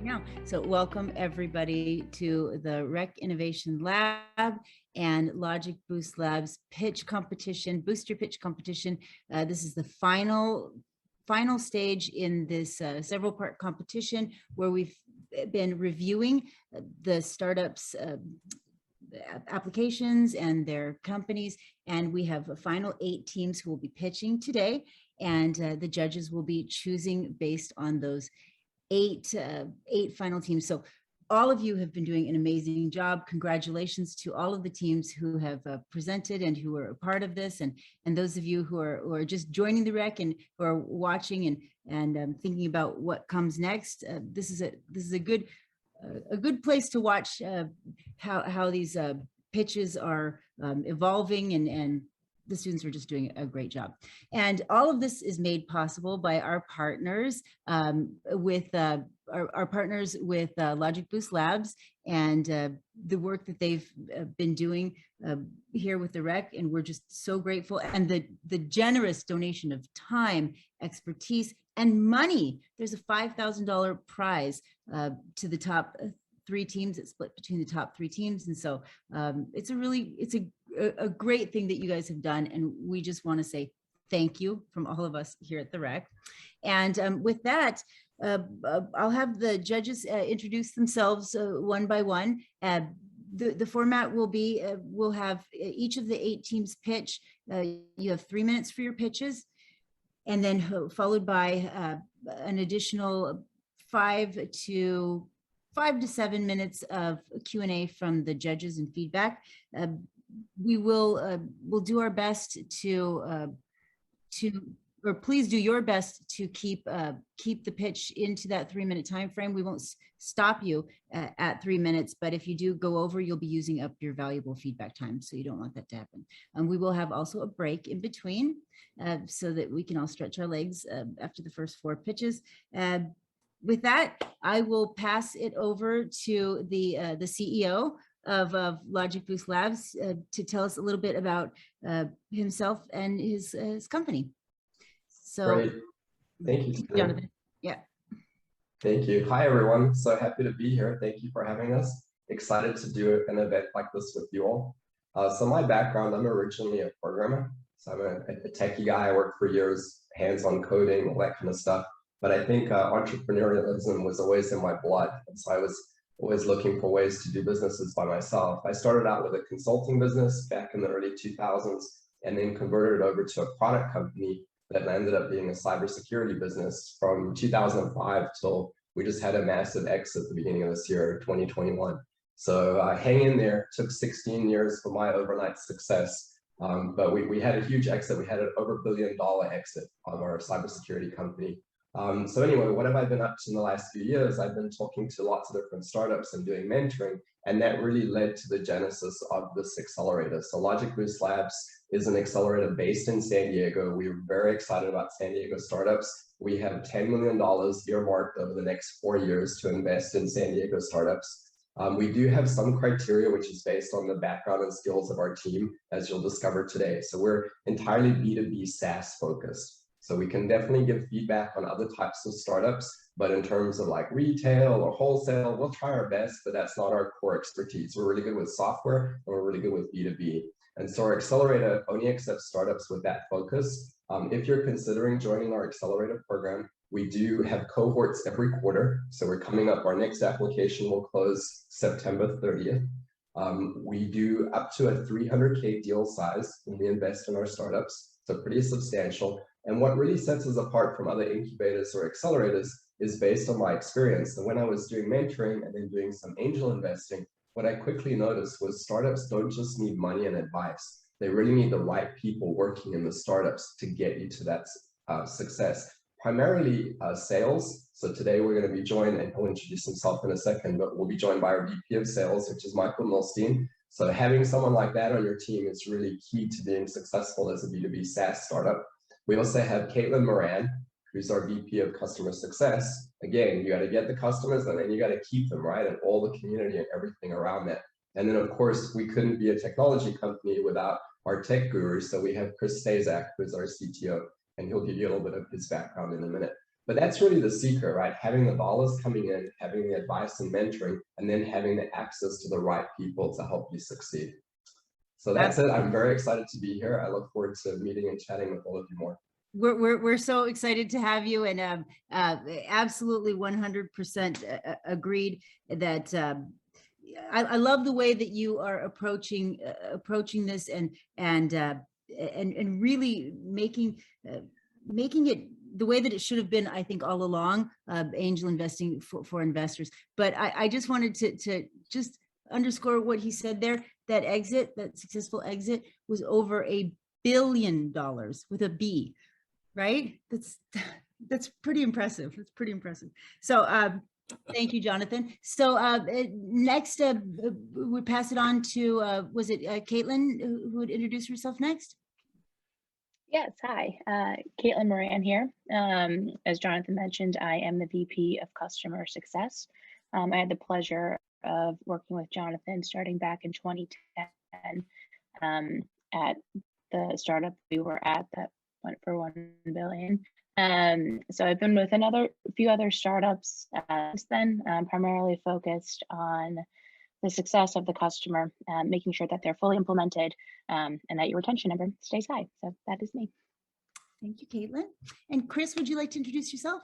Now, so welcome everybody to the Rec Innovation Lab and LogicBoost Labs pitch competition, booster pitch competition. This is the final stage in this several part competition where we've been reviewing the startups applications and their companies, and we have a final 8 teams who will be pitching today, and the judges will be choosing based on those eight final teams. So all of you have been doing an amazing job. Congratulations to all of the teams who have presented and who are a part of this, and those of you who are just joining the rec and who are watching and thinking about what comes next. This is a good place to watch how these pitches are evolving, and the students are just doing a great job. And all of this is made possible by our partners with LogicBoost Labs and the work that they've been doing here with the rec. And we're just so grateful. And the generous donation of time, expertise, and money. There's a $5,000 prize to the top 3 teams. It's split between the top 3 teams, and so it's a great thing that you guys have done, and we just want to say thank you from all of us here at the rec. And with that, I'll have the judges introduce themselves one by one. The format will be we'll have each of the 8 teams pitch. You have 3 minutes for your pitches, and then followed by an additional 5 to 7 minutes of Q&A from the judges and feedback. We'll do our best or please do your best to keep the pitch into that 3-minute time frame. We won't stop you at 3 minutes, but if you do go over, you'll be using up your valuable feedback time, so you don't want that to happen. We will have also a break in between so that we can all stretch our legs after the first 4 pitches. With that, I will pass it over to the CEO of LogicBoost Labs to tell us a little bit about himself and his company. So, great. Thank you, Jonathan. Yeah. Thank you. Hi, everyone. So happy to be here. Thank you for having us. Excited to do an event like this with you all. So my background, I'm originally a programmer. So I'm a techie guy. I worked for years, hands-on coding, all that kind of stuff. But I think entrepreneurialism was always in my blood. And so I was always looking for ways to do businesses by myself. I started out with a consulting business back in the early 2000s, and then converted it over to a product company that ended up being a cybersecurity business from 2005 till we just had a massive exit at the beginning of this year, 2021. So hang in there. Took 16 years for my overnight success. But we had a huge exit. We had an over $1 billion exit of our cybersecurity company. So anyway, what have I been up to in the last few years? I've been talking to lots of different startups and doing mentoring, and that really led to the genesis of this accelerator. So LogicBoost Labs is an accelerator based in San Diego. We're very excited about San Diego startups. We have $10 million earmarked over the next 4 years to invest in San Diego startups. We do have some criteria, which is based on the background and skills of our team, as you'll discover today. So we're entirely B2B SaaS focused. So we can definitely give feedback on other types of startups, but in terms of like retail or wholesale, we'll try our best, but that's not our core expertise. We're really good with software, and we're really good with B2B. And so our accelerator only accepts startups with that focus. If you're considering joining our accelerator program, we do have cohorts every quarter. So we're coming up, our next application will close September 30th. We do up to a 300K deal size when we invest in our startups, so pretty substantial. And what really sets us apart from other incubators or accelerators is based on my experience. And when I was doing mentoring and then doing some angel investing, what I quickly noticed was startups don't just need money and advice. They really need the right people working in the startups to get you to that success. Primarily sales. So today we're going to be joined, and he'll introduce himself in a second, but we'll be joined by our VP of sales, which is Michael Milstein. So having someone like that on your team is really key to being successful as a B2B SaaS startup. We also have Caitlin Moran, who's our VP of customer success. Again, you got to get the customers and then you got to keep them, right? And all the community and everything around that. And then of course, we couldn't be a technology company without our tech gurus. So we have Chris Stazak, who's our CTO. and he'll give you a little bit of his background in a minute. But that's really the secret, right? Having the dollars coming in, having the advice and mentoring, and then having the access to the right people to help you succeed. So that's it. I'm very excited to be here. I look forward to meeting and chatting with all of you more. We're so excited to have you, and absolutely 100% agreed that I love the way that you are approaching this, and really making it the way that it should have been, I think, all along, angel investing for investors. But I just wanted to just underscore what he said there. That successful exit was over $1 billion with a B, right? That's pretty impressive. That's pretty impressive. So thank you, Jonathan. So next, we pass it on to, was it Caitlin who would introduce herself next? Yes, hi, Caitlin Moran here. As Jonathan mentioned, I am the VP of Customer Success. I had the pleasure of working with Jonathan starting back in 2010 at the startup we were at that went for $1 billion. So I've been with a few other startups since then, primarily focused on the success of the customer, making sure that they're fully implemented and that your retention number stays high. So that is me. Thank you, Caitlin. And Chris, would you like to introduce yourself?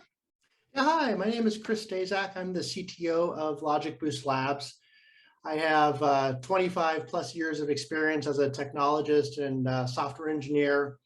Yeah, hi, my name is Chris Stazak. I'm the CTO of LogicBoost Labs. I have 25 plus years of experience as a technologist and software engineer,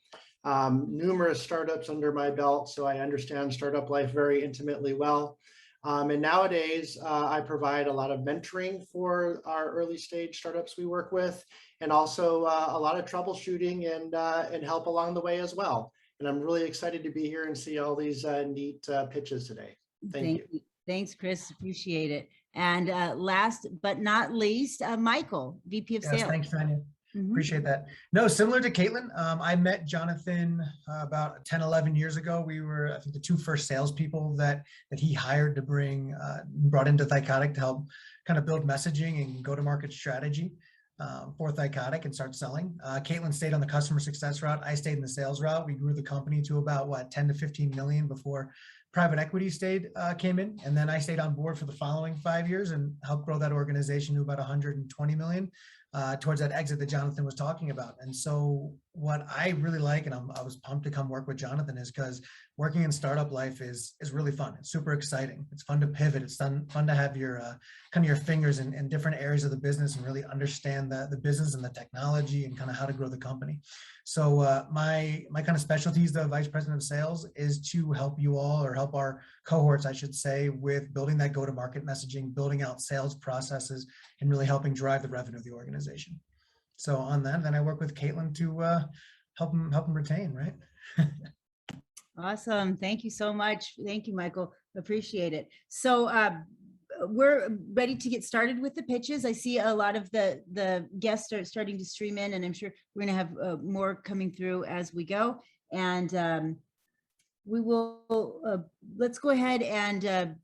numerous startups under my belt, so I understand startup life very intimately well. And nowadays, I provide a lot of mentoring for our early stage startups we work with, and also a lot of troubleshooting and help along the way as well. And I'm really excited to be here and see all these neat pitches today. Thank you. Thanks, Chris. Appreciate it. And last but not least, Michael, VP of Sales. Yes, thanks, Tanya. Appreciate that. No, similar to Caitlin, I met Jonathan about 10, 11 years ago. We were, I think, the two first salespeople that he hired to brought into Thycotic to help kind of build messaging and go-to-market strategy for Thycotic and start selling. Caitlin stayed on the customer success route. I stayed in the sales route. We grew the company to about 10 to 15 million before private equity came in. And then I stayed on board for the following 5 years and helped grow that organization to about 120 million towards that exit that Jonathan was talking about. And so what I really like, and I was pumped to come work with Jonathan, is because working in startup life is really fun. It's super exciting. It's fun to pivot. It's fun to have your kind of your fingers in different areas of the business and really understand the business and the technology and kind of how to grow the company. So my kind of specialty as the vice president of sales is to help you all, or help our cohorts, I should say, with building that go-to-market messaging, building out sales processes, and really helping drive the revenue of the organization. So on that, then I work with Caitlin to help them retain, right? Awesome. Thank you so much. Thank you, Michael. Appreciate it. So we're ready to get started with the pitches. I see a lot of the guests are starting to stream in, and I'm sure we're going to have more coming through as we go. And we will, let's go ahead, and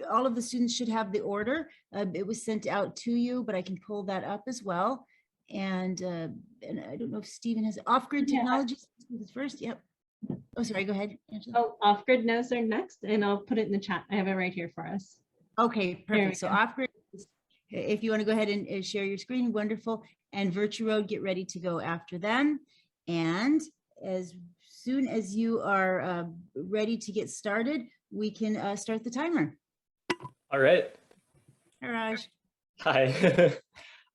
all of the students should have the order. It was sent out to you, but I can pull that up as well. And I don't know if Stephen has OffGrid Technologies first. Yep. Oh, sorry. Go ahead, Angela. Oh, OffGrid knows they're next, and I'll put it in the chat. I have it right here for us. Okay, perfect. So OffGrid, if you want to go ahead and share your screen, wonderful. And Virtua, get ready to go after them. And as soon as you are ready to get started, we can start the timer. All right. Hi, Raj. Hi.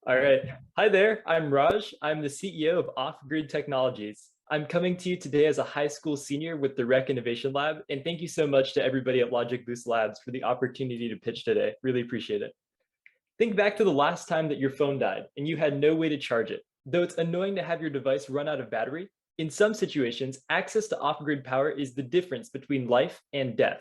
All right. Hi there. I'm Raj. I'm the CEO of OffGrid Technologies. I'm coming to you today as a high school senior with the Rec Innovation Lab. And thank you so much to everybody at LogicBoost Labs for the opportunity to pitch today. Really appreciate it. Think back to the last time that your phone died and you had no way to charge it. Though it's annoying to have your device run out of battery, in some situations, access to off-grid power is the difference between life and death.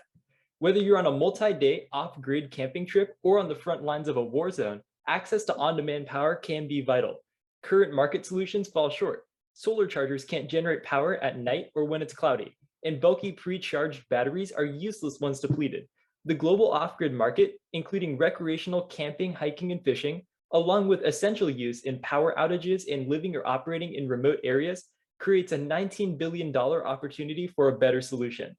Whether you're on a multi-day off-grid camping trip or on the front lines of a war zone, access to on-demand power can be vital. Current market solutions fall short. Solar chargers can't generate power at night or when it's cloudy, and bulky pre-charged batteries are useless once depleted. The global off-grid market, including recreational camping, hiking, and fishing, along with essential use in power outages and living or operating in remote areas, creates a $19 billion opportunity for a better solution.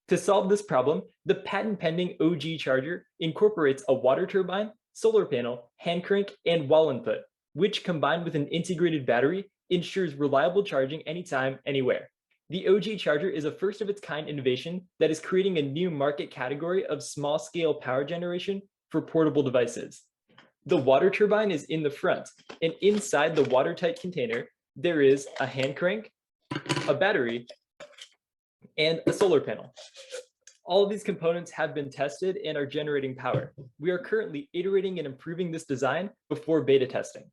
To solve this problem, the patent-pending OG charger incorporates a water turbine, solar panel, hand crank, and wall input, which combined with an integrated battery ensures reliable charging anytime, anywhere. The OG charger is a first of its kind innovation that is creating a new market category of small scale power generation for portable devices. The water turbine is in the front, and inside the watertight container, there is a hand crank, a battery, and a solar panel. All of these components have been tested and are generating power. We are currently iterating and improving this design before beta testing.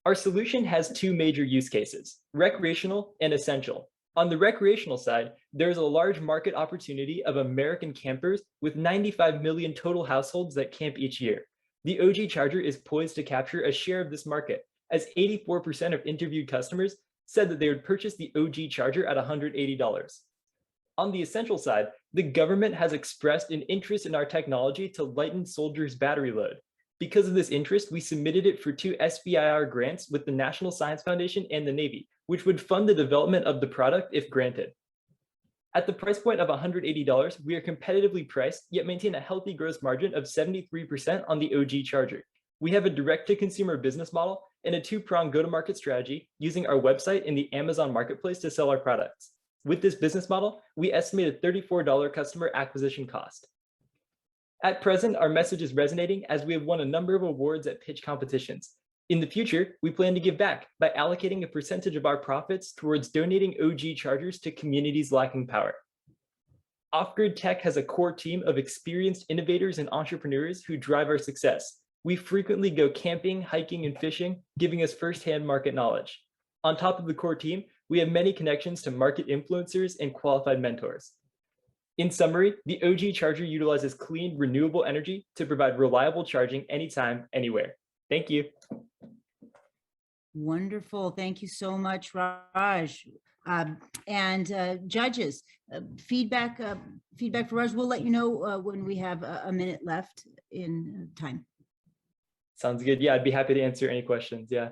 Our solution has two major use cases, recreational and essential. On the recreational side, there is a large market opportunity of American campers with 95 million total households that camp each year. The OG charger is poised to capture a share of this market, as 84% of interviewed customers said that they would purchase the OG charger at $180. On the essential side, the government has expressed an interest in our technology to lighten soldiers' battery load. Because of this interest, we submitted it for 2 SBIR grants with the National Science Foundation and the Navy, which would fund the development of the product if granted. At the price point of $180, we are competitively priced, yet maintain a healthy gross margin of 73% on the OG charger. We have a direct-to-consumer business model and a two-pronged go-to-market strategy using our website and the Amazon Marketplace to sell our products. With this business model, we estimate a $34 customer acquisition cost. At present, our message is resonating as we have won a number of awards at pitch competitions. In the future, we plan to give back by allocating a percentage of our profits towards donating OG chargers to communities lacking power. OffGrid Tech has a core team of experienced innovators and entrepreneurs who drive our success. We frequently go camping, hiking, and fishing, giving us firsthand market knowledge. On top of the core team, we have many connections to market influencers and qualified mentors. In summary, the OG charger utilizes clean, renewable energy to provide reliable charging anytime, anywhere. Thank you. Wonderful. Thank you so much, Raj. Judges, feedback for Raj. We'll let you know when we have a minute left in time. Sounds good. Yeah, I'd be happy to answer any questions. Yeah.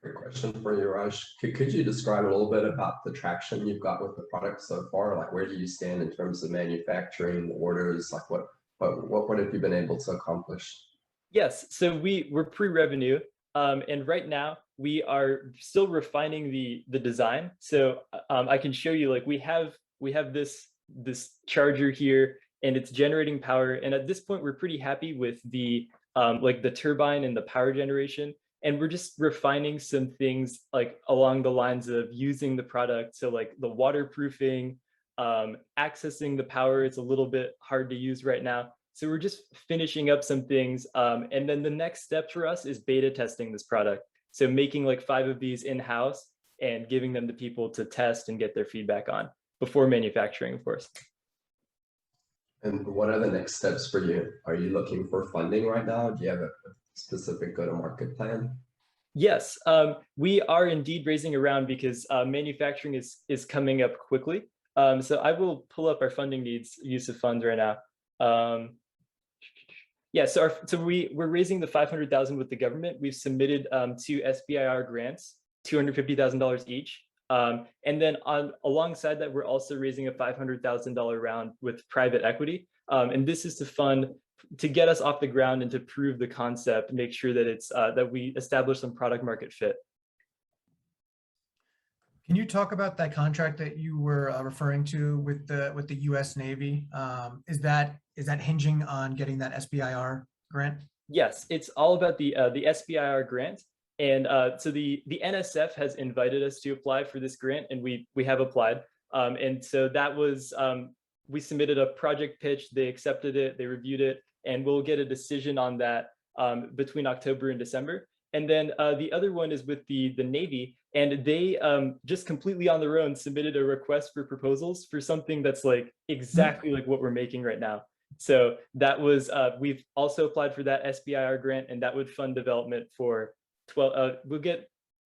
Great question for you, Raj. Could you describe a little bit about the traction you've got with the product so far? Like, where do you stand in terms of manufacturing orders? Like, what have you been able to accomplish? Yes, so we're pre-revenue, and right now we are still refining the design. So I can show you, like, we have this charger here, and it's generating power. And at this point, we're pretty happy with the like the turbine and the power generation. And we're just refining some things like along the lines of using the product. So like the waterproofing, accessing the power, it's a little bit hard to use right now. So we're just finishing up some things. And then the next step for us is beta testing this product. So making like 5 of these in-house and giving them to people to test and get their feedback on before manufacturing, of course. And what are the next steps for you? Are you looking for funding right now? Do you have a specific go-to-market plan? Yes, we are indeed raising a round because manufacturing is coming up quickly. So I will pull up our funding needs, use of funds right now. Yeah, so we're raising the $500,000 with the government. We've submitted 2 SBIR grants, $250,000 each. And then alongside that, we're also raising a $500,000 round with private equity. And this is to get us off the ground and to prove the concept, make sure that it's that we establish some product market fit. Can you talk about that contract that you were referring to with the U.S. Navy? Is that hinging on getting that SBIR grant? Yes, it's all about the SBIR grant. And so the NSF has invited us to apply for this grant, and we have applied. And so that was, we submitted a project pitch, they accepted it, they reviewed it, and we'll get a decision on that between October and December. And then the other one is with the Navy, and they just completely on their own submitted a request for proposals for something that's like exactly like what we're making right now. So that was, we've also applied for that SBIR grant, and that would fund development for 12,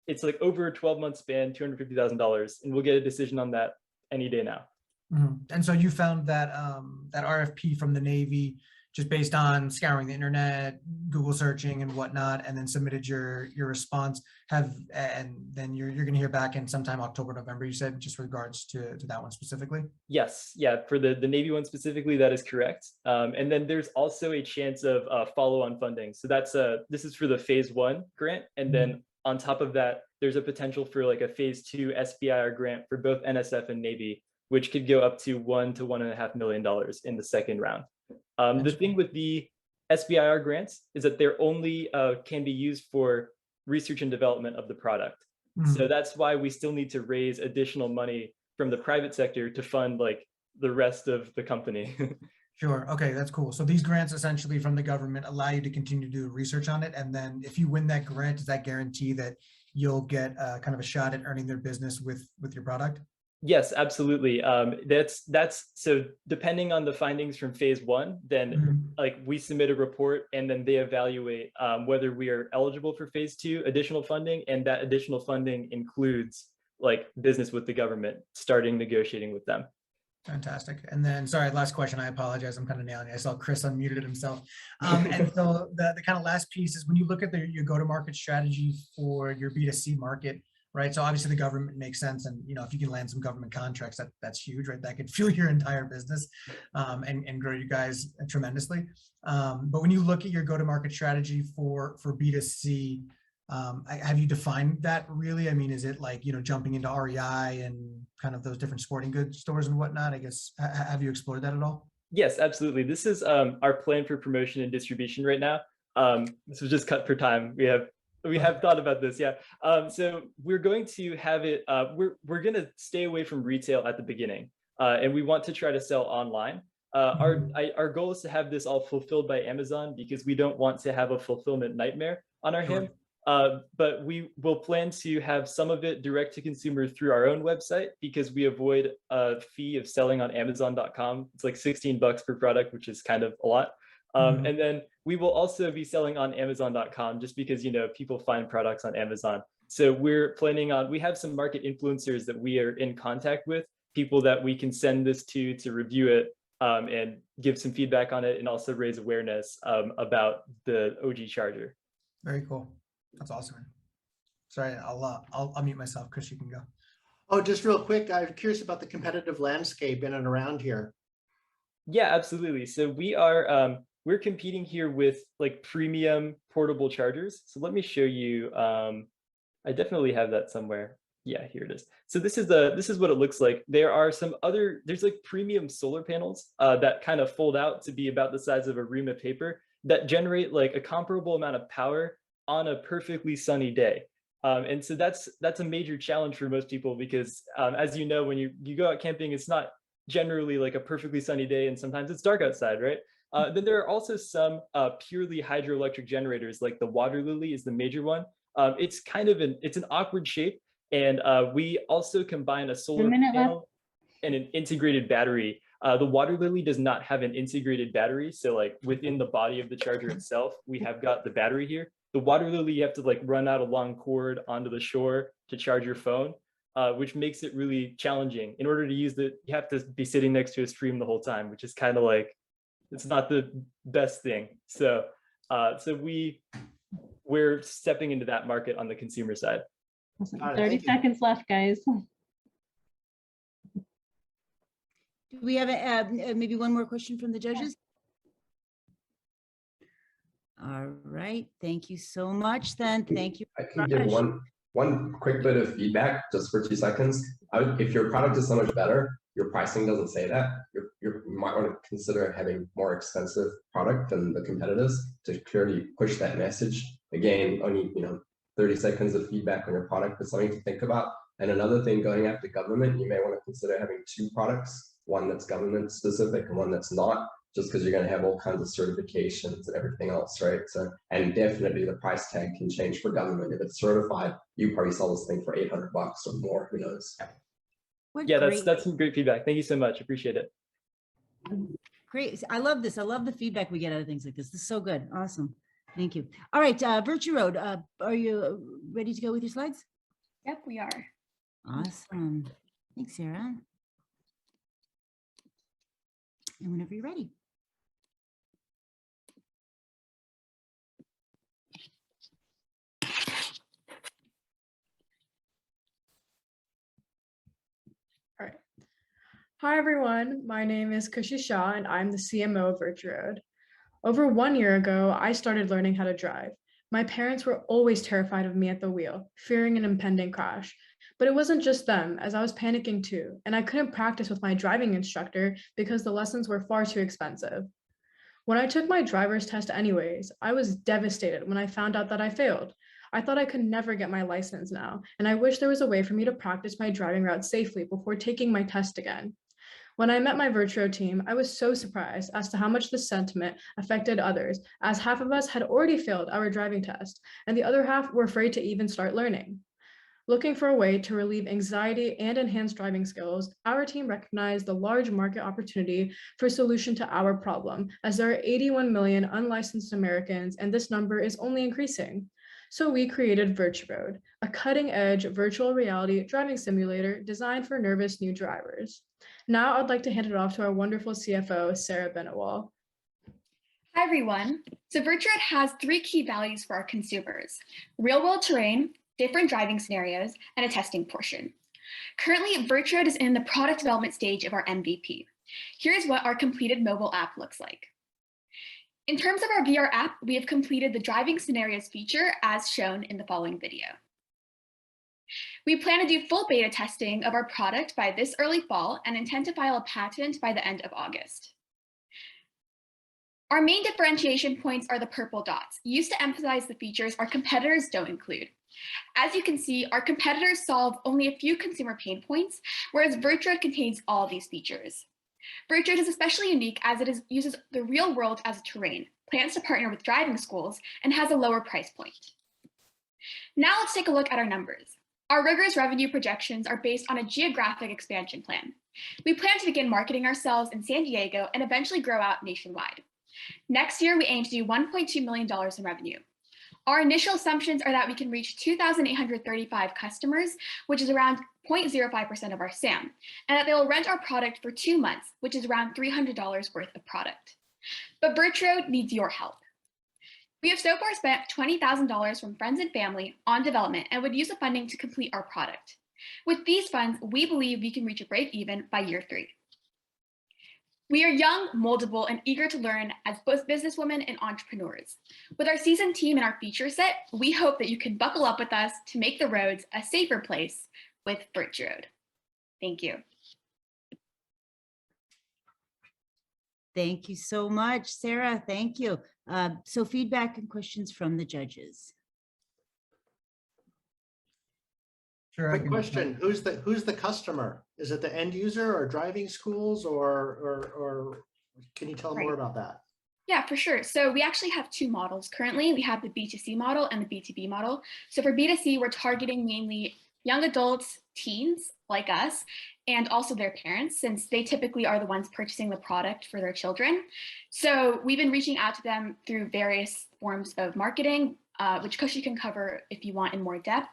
it's like over a 12-month span, $250,000, and we'll get a decision on that any day now. Mm-hmm. And so you found that that RFP from the Navy just based on scouring the internet, Google searching and whatnot, and then submitted your response. And then you're going to hear back in sometime October, November, you said, just regards to that one specifically? Yes, yeah, for the Navy one specifically, that is correct. And then there's also a chance of follow-on funding. So that's this is for the phase 1 grant, and then on top of that, there's a potential for like a phase 2 SBIR grant for both NSF and Navy, which could go up to $1 to $1.5 million in the second round. The thing with the SBIR grants is that they're only can be used for research and development of the product. So that's why we still need to raise additional money from the private sector to fund like the rest of the company. Sure. Okay, that's cool. So these grants essentially from the government allow you to continue to do research on it. And then if you win that grant, does that guarantee that you'll get kind of a shot at earning their business with your product? Yes, absolutely. That's so depending on the findings from phase 1, then like we submit a report and then they evaluate whether we are eligible for phase 2 additional funding, and that additional funding includes like business with the government, starting negotiating with them. Fantastic. And then, sorry, last question. I apologize. I'm kind of nailing it. I saw Chris unmuted himself. And so the kind of last piece is when you look at your go-to-market strategy for your B2C market, right? So obviously the government makes sense. And, you know, if you can land some government contracts, that's huge, right? That could fuel your entire business and grow you guys tremendously. But when you look at your go-to-market strategy for B2C, have you defined that really? I mean, is it like, you know, jumping into REI and kind of those different sporting goods stores and whatnot? I guess, have you explored that at all? Yes, absolutely. This is our plan for promotion and distribution right now. This was just cut for time. We have thought about this, yeah. So we're going to have it, we're going to stay away from retail at the beginning, and we want to try to sell online. Our goal is to have this all fulfilled by Amazon because we don't want to have a fulfillment nightmare on our hands. But we will plan to have some of it direct to consumer through our own website because we avoid a fee of selling on Amazon.com. It's like $16 per product, which is kind of a lot. And then we will also be selling on Amazon.com just because, you know, people find products on Amazon. So we're planning on, we have some market influencers that we are in contact with, people that we can send this to review it and give some feedback on it and also raise awareness about the OG charger. Very cool. That's awesome. Sorry, I'll mute myself. Chris, you can go. Oh, just real quick, I'm curious about the competitive landscape in and around here. Yeah, absolutely. So we are we're competing here with like premium portable chargers. So let me show you. I definitely have that somewhere. Yeah, here it is. So this is what it looks like. There are some other, there's like premium solar panels that kind of fold out to be about the size of a ream of paper that generate like a comparable amount of power on a perfectly sunny day. And so that's a major challenge for most people because as you know, when you go out camping, it's not generally like a perfectly sunny day and sometimes it's dark outside, right? Then there are also some purely hydroelectric generators, like the water lily is the major one. It's kind of it's an awkward shape. And we also combine a solar panel and an integrated battery. The water lily does not have an integrated battery. So like within the body of the charger itself, we have got the battery here. The water lily, you have to like run out a long cord onto the shore to charge your phone, which makes it really challenging. In order to use you have to be sitting next to a stream the whole time, which is kind of like, it's not the best thing. So, we're stepping into that market on the consumer side. Awesome. 30 seconds left, guys. Do we have maybe one more question from the judges? All right, thank you so much then. Thank you. I can give one quick bit of feedback just for 2 seconds. If your product is so much better, your pricing doesn't say that. You might want to consider having more expensive product than the competitors to clearly push that message. Again, only 30 seconds of feedback on your product, but something to think about. And another thing, going after government, you may want to consider having 2 products, one that's government specific and one that's not, just because you're going to have all kinds of certifications and everything else, right? So, and definitely the price tag can change for government. If it's certified, you probably sell this thing for $800 or more, who knows? Yeah, that's some great feedback. Thank you so much. Appreciate it. Great. I love this. I love the feedback we get out of things like this. This is so good. Awesome. Thank you. All right, Virtua Road, are you ready to go with your slides? Yep, we are. Awesome. Thanks, Sarah. And whenever you're ready. Hi everyone, my name is Kushi Shah and I'm the CMO of Virtua. Over 1 year ago, I started learning how to drive. My parents were always terrified of me at the wheel, fearing an impending crash. But it wasn't just them, as I was panicking too, and I couldn't practice with my driving instructor because the lessons were far too expensive. When I took my driver's test anyways, I was devastated when I found out that I failed. I thought I could never get my license now, and I wish there was a way for me to practice my driving route safely before taking my test again. When I met my Virtua team, I was so surprised as to how much this sentiment affected others, as half of us had already failed our driving test, and the other half were afraid to even start learning. Looking for a way to relieve anxiety and enhance driving skills, our team recognized the large market opportunity for a solution to our problem, as there are 81 million unlicensed Americans, and this number is only increasing. So we created Virtua, a cutting-edge virtual reality driving simulator designed for nervous new drivers. Now I'd like to hand it off to our wonderful CFO, Sarah Benewall. Hi, everyone. So Virtua has 3 key values for our consumers: real-world terrain, different driving scenarios, and a testing portion. Currently, Virtua is in the product development stage of our MVP. Here's what our completed mobile app looks like. In terms of our VR app, we have completed the driving scenarios feature as shown in the following video. We plan to do full beta testing of our product by this early fall and intend to file a patent by the end of August. Our main differentiation points are the purple dots, used to emphasize the features our competitors don't include. As you can see, our competitors solve only a few consumer pain points, whereas Virtua contains all these features. Virtua is especially unique as it uses the real world as a terrain, plans to partner with driving schools, and has a lower price point. Now let's take a look at our numbers. Our rigorous revenue projections are based on a geographic expansion plan. We plan to begin marketing ourselves in San Diego and eventually grow out nationwide. Next year, we aim to do $1.2 million in revenue. Our initial assumptions are that we can reach 2,835 customers, which is around 0.05% of our SAM, and that they will rent our product for 2 months, which is around $300 worth of product. But Virtua needs your help. We have so far spent $20,000 from friends and family on development and would use the funding to complete our product. With these funds, we believe we can reach a break even by year 3. We are young, moldable, and eager to learn as both businesswomen and entrepreneurs. With our seasoned team and our feature set, we hope that you can buckle up with us to make the roads a safer place with Virtua. Thank you. Thank you so much, Sarah. Thank you. So feedback and questions from the judges. Sure. Quick question, who's the customer? Is it the end user or driving schools or can you tell more about that? Yeah, for sure. So we actually have 2 models currently. We have the B2C model and the B2B model. So for B2C, we're targeting mainly young adults, teens like us, and also their parents, since they typically are the ones purchasing the product for their children. So we've been reaching out to them through various forms of marketing, which Kushi can cover if you want in more depth.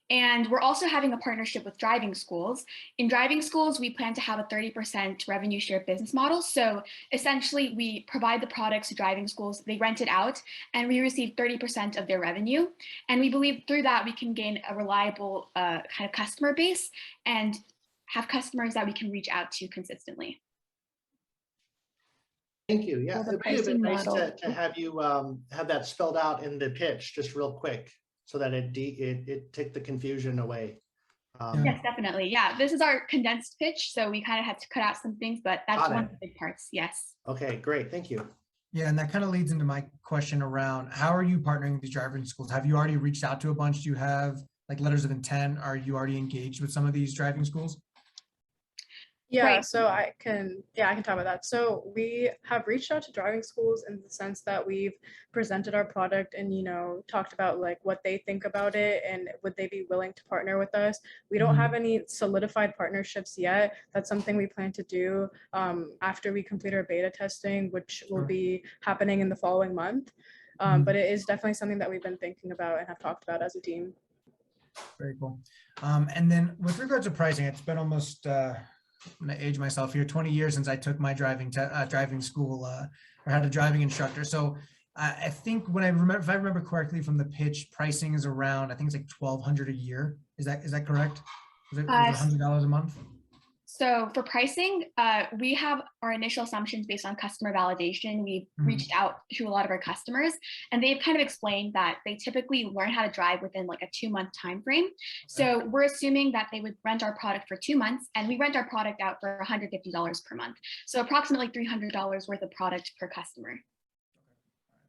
And we're also having a partnership with driving schools. In driving schools, we plan to have a 30% revenue share business model. So essentially, we provide the products to driving schools, they rent it out, and we receive 30% of their revenue. And we believe through that, we can gain a reliable kind of customer base and have customers that we can reach out to consistently. Thank you. Yeah, So it'd be a bit nice to have you have that spelled out in the pitch just real quick, so that it take the confusion away. Yes, definitely. Yeah, this is our condensed pitch, so we kind of had to cut out some things, but that's one of the big parts. Yes. Okay, great. Thank you. Yeah, and that kind of leads into my question around how are you partnering with these driving schools? Have you already reached out to a bunch? Do you have like letters of intent? Are you already engaged with some of these driving schools? Yeah, Right. so I can talk about that. So we have reached out to driving schools in the sense that we've presented our product and, talked about like what they think about it and would they be willing to partner with us. We don't have any solidified partnerships yet. That's something we plan to do after we complete our beta testing, which will be happening in the following month. But it is definitely something that we've been thinking about and have talked about as a team. Very cool. And then with regards to pricing, it's been almost I'm gonna age myself here, 20 years since I took my driving school or had a driving instructor. So I think if I remember correctly from the pitch, pricing is around, I think it's like $1,200 a year. Is that correct? Is it $100 a month? So for pricing, we have our initial assumptions based on customer validation. We've reached out to a lot of our customers, and they've kind of explained that they typically learn how to drive within like a 2-month time frame. So we're assuming that they would rent our product for 2 months, and we rent our product out for $150 per month. So approximately $300 worth of product per customer.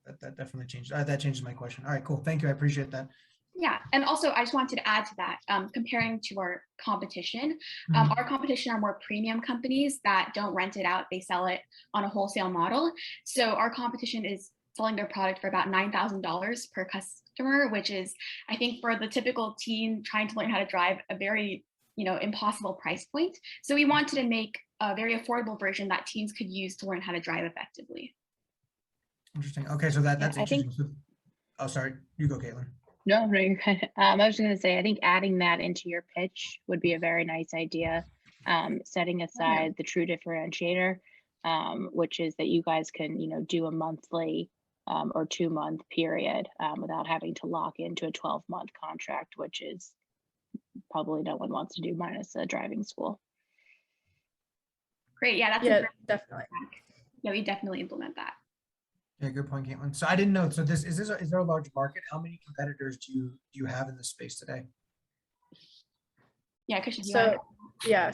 That definitely changed. That changes my question. All right, cool. Thank you. I appreciate that. Yeah, and also I just wanted to add to that, comparing to our competition, our competition are more premium companies that don't rent it out, they sell it on a wholesale model. So our competition is selling their product for about $9,000 per customer, which is, I think, for the typical teen trying to learn how to drive, a very, impossible price point. So we wanted to make a very affordable version that teens could use to learn how to drive effectively. Interesting. Okay, so that's I think- interesting. Oh, sorry. You go, Caitlin. No, you're good. I was just going to say, I think adding that into your pitch would be a very nice idea. Setting aside the true differentiator, which is that you guys can, do a monthly or 2-month period without having to lock into a 12-month contract, which is probably no one wants to do minus a driving school. Great. Yeah, definitely. Yeah, we definitely implement that. Yeah, good point, Caitlin. So I didn't know. So is there a large market? How many competitors do you have in this space today? Yeah, because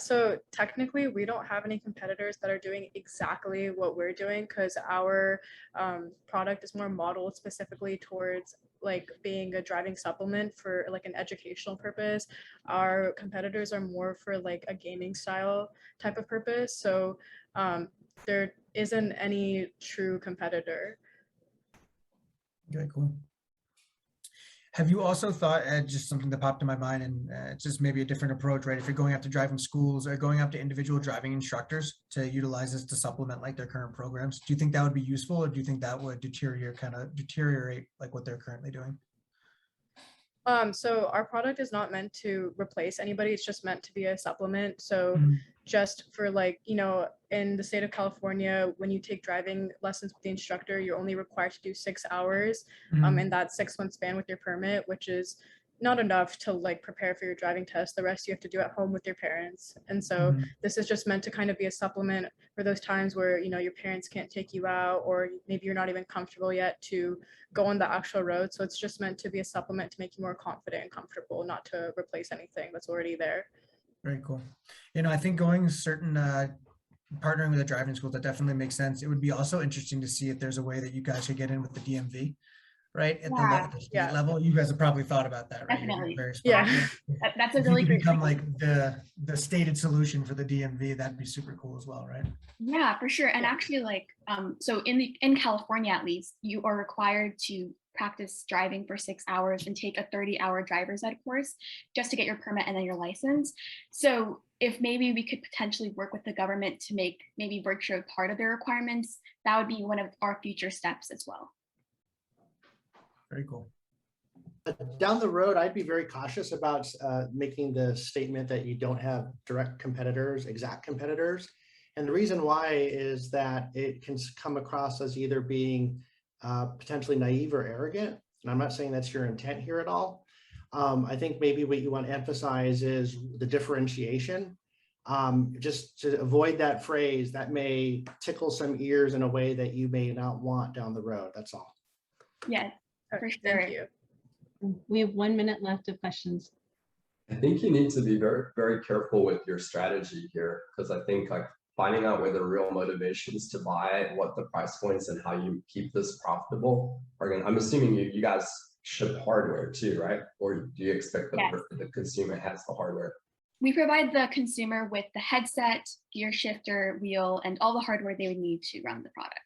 so technically we don't have any competitors that are doing exactly what we're doing, because our product is more modeled specifically towards like being a driving supplement for like an educational purpose. Our competitors are more for like a gaming style type of purpose. So there isn't any true competitor. Okay, cool. Have you also thought, just something that popped in my mind, and it's just maybe a different approach, right? If you're going up to driving schools or going up to individual driving instructors to utilize this to supplement like their current programs, do you think that would be useful, or do you think that would deteriorate like what they're currently doing? So our product is not meant to replace anybody. It's just meant to be a supplement. So just for like, in the state of California, when you take driving lessons with the instructor, you're only required to do 6 hours in that 6-month span with your permit, which is not enough to like prepare for your driving test. The rest you have to do at home with your parents. And so this is just meant to kind of be a supplement for those times where, your parents can't take you out, or maybe you're not even comfortable yet to go on the actual road. So it's just meant to be a supplement to make you more confident and comfortable, not to replace anything that's already there. Very cool. I think going partnering with a driving school, that definitely makes sense. It would be also interesting to see if there's a way that you guys could get in with the DMV, right? At the state level. You guys have probably thought about that, right? Definitely. That's a really good become like the stated solution for the DMV. That'd be super cool as well, right? Yeah, for sure. And actually, like, so in California, at least, you are required to practice driving for 6 hours and take a 30-hour driver's ed course just to get your permit and then your license. So if maybe we could potentially work with the government to make maybe Virtua part of their requirements, that would be one of our future steps as well. Very cool. Down the road, I'd be very cautious about making the statement that you don't have direct competitors, exact competitors. And the reason why is that it can come across as either being potentially naive or arrogant. And I'm not saying that's your intent here at all. I think maybe what you want to emphasize is the differentiation. Just to avoid that phrase that may tickle some ears in a way that you may not want down the road. That's all. Yeah, for sure. Thank you. We have 1 minute left of questions. I think you need to be very, very careful with your strategy here, because I think like finding out where the real motivations to buy, what the price points and how you keep this profitable are going to, I'm assuming you guys ship hardware too, right? Or do you expect that the consumer has the hardware? We provide the consumer with the headset, gear shifter, wheel, and all the hardware they would need to run the product.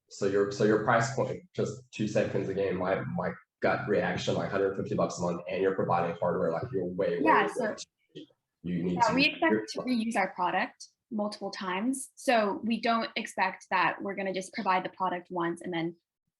So your price point, just 2 seconds again, my gut reaction, like $150 a month, and you're providing hardware, like you're way so you need we expect to reuse our product multiple times. So we don't expect that we're going to just provide the product once and then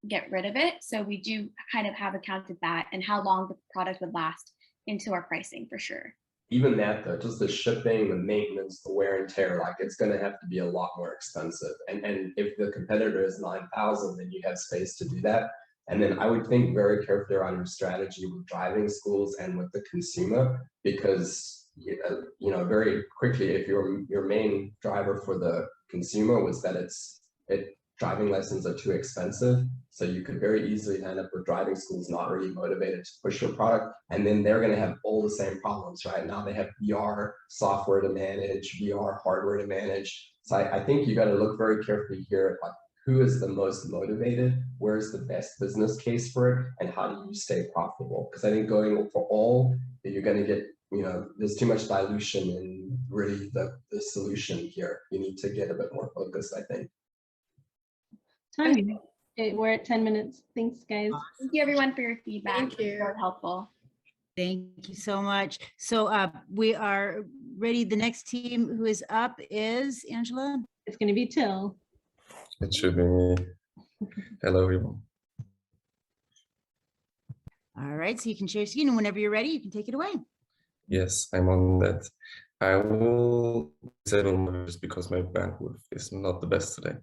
get rid of it. So we do kind of have accounted that and how long the product would last into our pricing for sure. Even that though, just the shipping, the maintenance, the wear and tear, like it's going to have to be a lot more expensive. And if the competitor is 9,000, then you have space to do that. And then I would think very carefully around your strategy with driving schools and with the consumer, because you know, very quickly, if your main driver for the consumer was that driving lessons are too expensive, so you could very easily end up with driving schools not really motivated to push your product, and then they're going to have all the same problems. Right now they have VR software to manage, VR hardware to manage. So I think you got to look very carefully here at like who is the most motivated, where's the best business case for it, and how do you stay profitable? Because I think going for all, you're going to get, you know, there's too much dilution in really the solution here. You need to get a bit more focused, I think. Time. Okay, we're at 10 minutes. Thanks, guys. Thank you everyone for your feedback. Thank you. Very helpful. Thank you so much. So we are ready. The next team who is up is Angela. It's going to be Till. It should be me. Hello, everyone. All right, so you can share your screen, and whenever you're ready, you can take it away. Yes, I'm on that. I will disable my videos because my bandwidth is not the best today.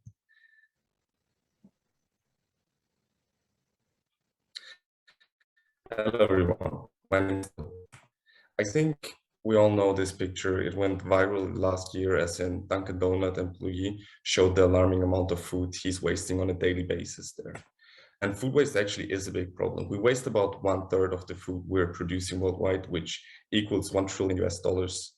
Hello, everyone. My name is Till. I think we all know this picture. It went viral last year as a Dunkin' Donut employee showed the alarming amount of food he's wasting on a daily basis there. And food waste actually is a big problem. We waste about 1/3 of the food we're producing worldwide, which equals $1 trillion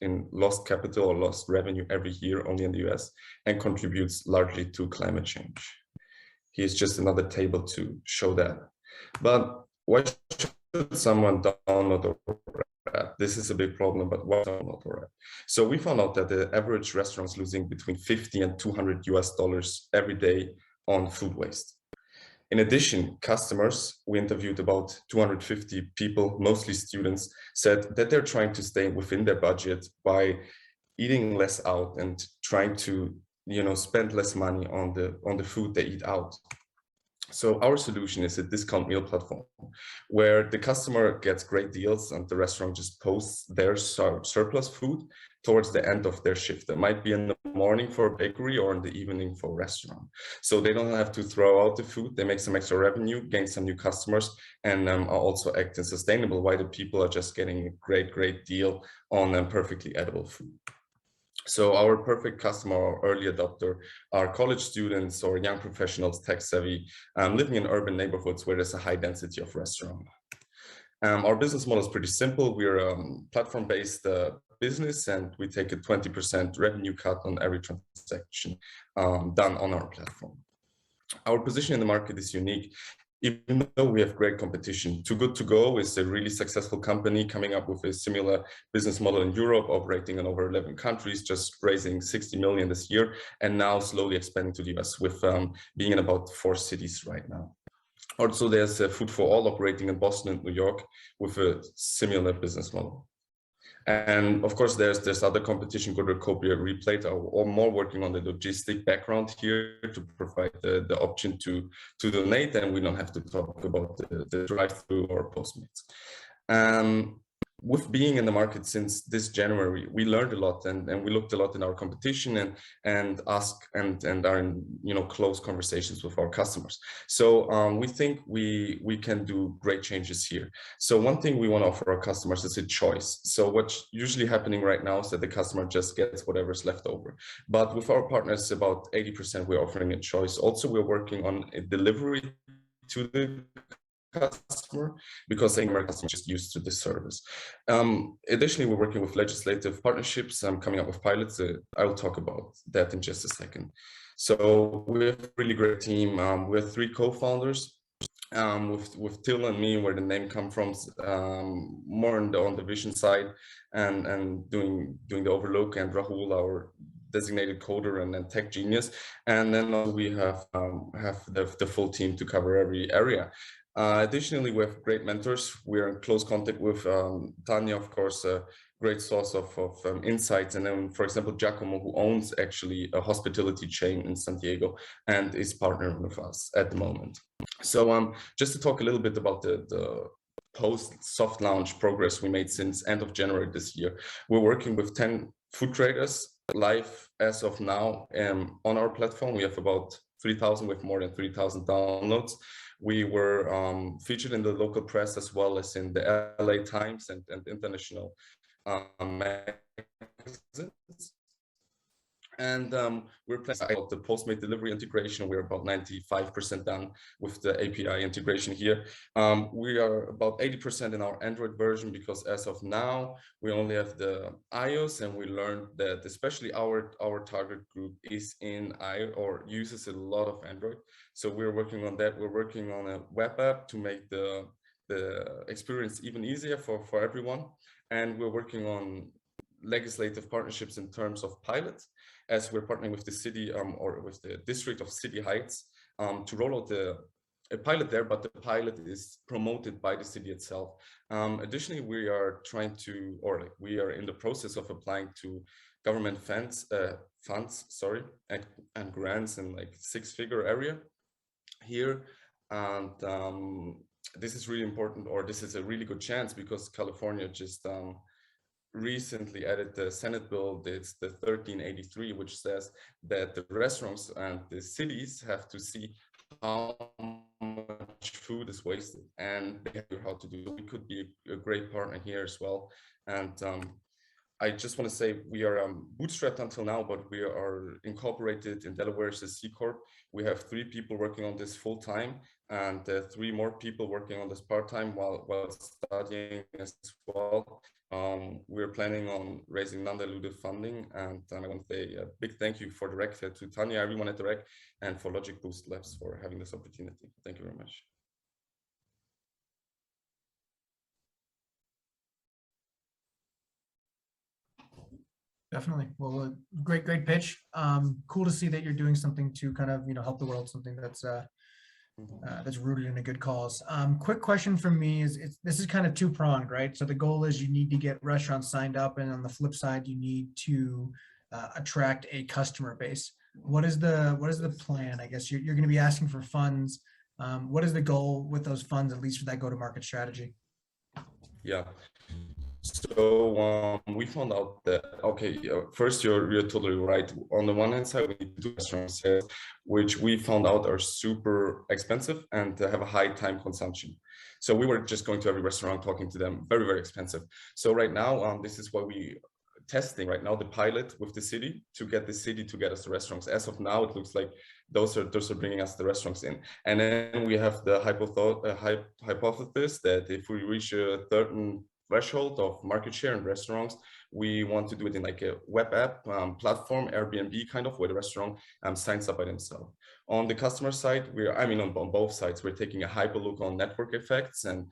in lost capital or lost revenue every year only in the US, and contributes largely to climate change. Here's just another table to show that. But why should someone download or app? This is a big problem, but why download or app? So we found out that the average restaurant is losing between $50 and $200 every day on food waste. In addition, customers, we interviewed about 250 people, mostly students, said that they're trying to stay within their budget by eating less out and trying to, you know, spend less money on the food they eat out. So our solution is a discount meal platform where the customer gets great deals and the restaurant just posts their surplus food towards the end of their shift. That might be in the morning for a bakery or in the evening for a restaurant. So they don't have to throw out the food. They make some extra revenue, gain some new customers, and are also acting sustainable while the people are just getting a great deal on perfectly edible food. So our perfect customer or early adopter are college students or young professionals, tech savvy, living in urban neighborhoods where there's a high density of restaurant. Our business model is pretty simple. We're a platform-based business, and we take a 20% revenue cut on every transaction done on our platform. Our position in the market is unique. Even though we have great competition, Too Good To Go is a really successful company coming up with a similar business model in Europe, operating in over 11 countries, just raising 60 million this year, and now slowly expanding to the US with being in about 4 cities right now. Also, there's Food for All operating in Boston and New York with a similar business model. And of course, there's other competition, Copia Replate, or more working on the logistic background here to provide the option to donate, and we don't have to talk about the drive-through or Postmates. With being in the market since this January, we learned a lot, and we looked a lot in our competition and asked and are in, you know, close conversations with our customers. So we think we can do great changes here. So one thing we want to offer our customers is a choice. So what's usually happening right now is that the customer just gets whatever's left over. But with our partners, about 80% we're offering a choice. Also, we're working on a delivery to the customer because our customers just used to this service. Additionally, we're working with legislative partnerships. Coming up with pilots. I will talk about that in just a second. So we have a really great team. We're 3 co-founders. With Till and me, where the name comes from, more on the vision side and doing the overlook, and Rahul, our designated coder and tech genius, and then we have the full team to cover every area. Additionally, we have great mentors. We're in close contact with Tanya, of course, a great source of insights. And then, for example, Giacomo, who owns actually a hospitality chain in San Diego and is partnering with us at the moment. So just to talk a little bit about the post soft launch progress we made since end of January this year. We're working with 10 food traders live as of now on our platform. We have about 3,000 with more than 3,000 downloads. We were featured in the local press as well as in the LA Times and international magazines. And we're planning out the Postmate delivery integration. We're about 95% done with the API integration here. We are about 80% in our Android version, because as of now, we only have the iOS, and we learned that especially our target group is in iOS or uses a lot of Android. So we're working on that. We're working on a web app to make the experience even easier for everyone. And we're working on legislative partnerships in terms of pilots, as we're partnering with the city or with the district of City Heights to roll out a pilot there, but the pilot is promoted by the city itself. Additionally, we are trying to, or like we are in the process of applying to government funds, and grants in like six-figure area here. And this is really important, or this is a really good chance, because California just recently added the Senate bill, it's the 1383, which says that the restaurants and the cities have to see how much food is wasted, and they have how to do it. We could be a great partner here as well. And I just want to say we are bootstrapped until now, but we are incorporated in Delaware as a C Corp. We have 3 people working on this full time, and 3 more people working on this part time while studying as well. We're planning on raising non-dilutive funding, and I want to say a big thank you for the REC, to Tanya, everyone at the REC, and for LogicBoost Labs for having this opportunity. Thank you very much. Definitely. Well, great pitch. Cool to see that you're doing something to kind of, help the world, something that's rooted in a good cause. Quick question from me is, this is kind of two-pronged, right? So the goal is you need to get restaurants signed up, and on the flip side, you need to attract a customer base. What is the plan? I guess you're going to be asking for funds. What is the goal with those funds, at least for that go-to-market strategy? Yeah. So we found out that, okay, first you're totally right. On the one hand side, we need to do restaurant sales, which we found out are super expensive and have a high time consumption. So we were just going to every restaurant, talking to them, very, very expensive. So right now, this is what we testing right now, the pilot with the city, to get the city to get us the restaurants. As of now, it looks like those are bringing us the restaurants in. And then we have the hypothesis that if we reach a certain threshold of market share in restaurants, we want to do it in like a web app platform, Airbnb kind of, where the restaurant signs up by themselves. On the customer side, on both sides, we're taking a hyper look on network effects and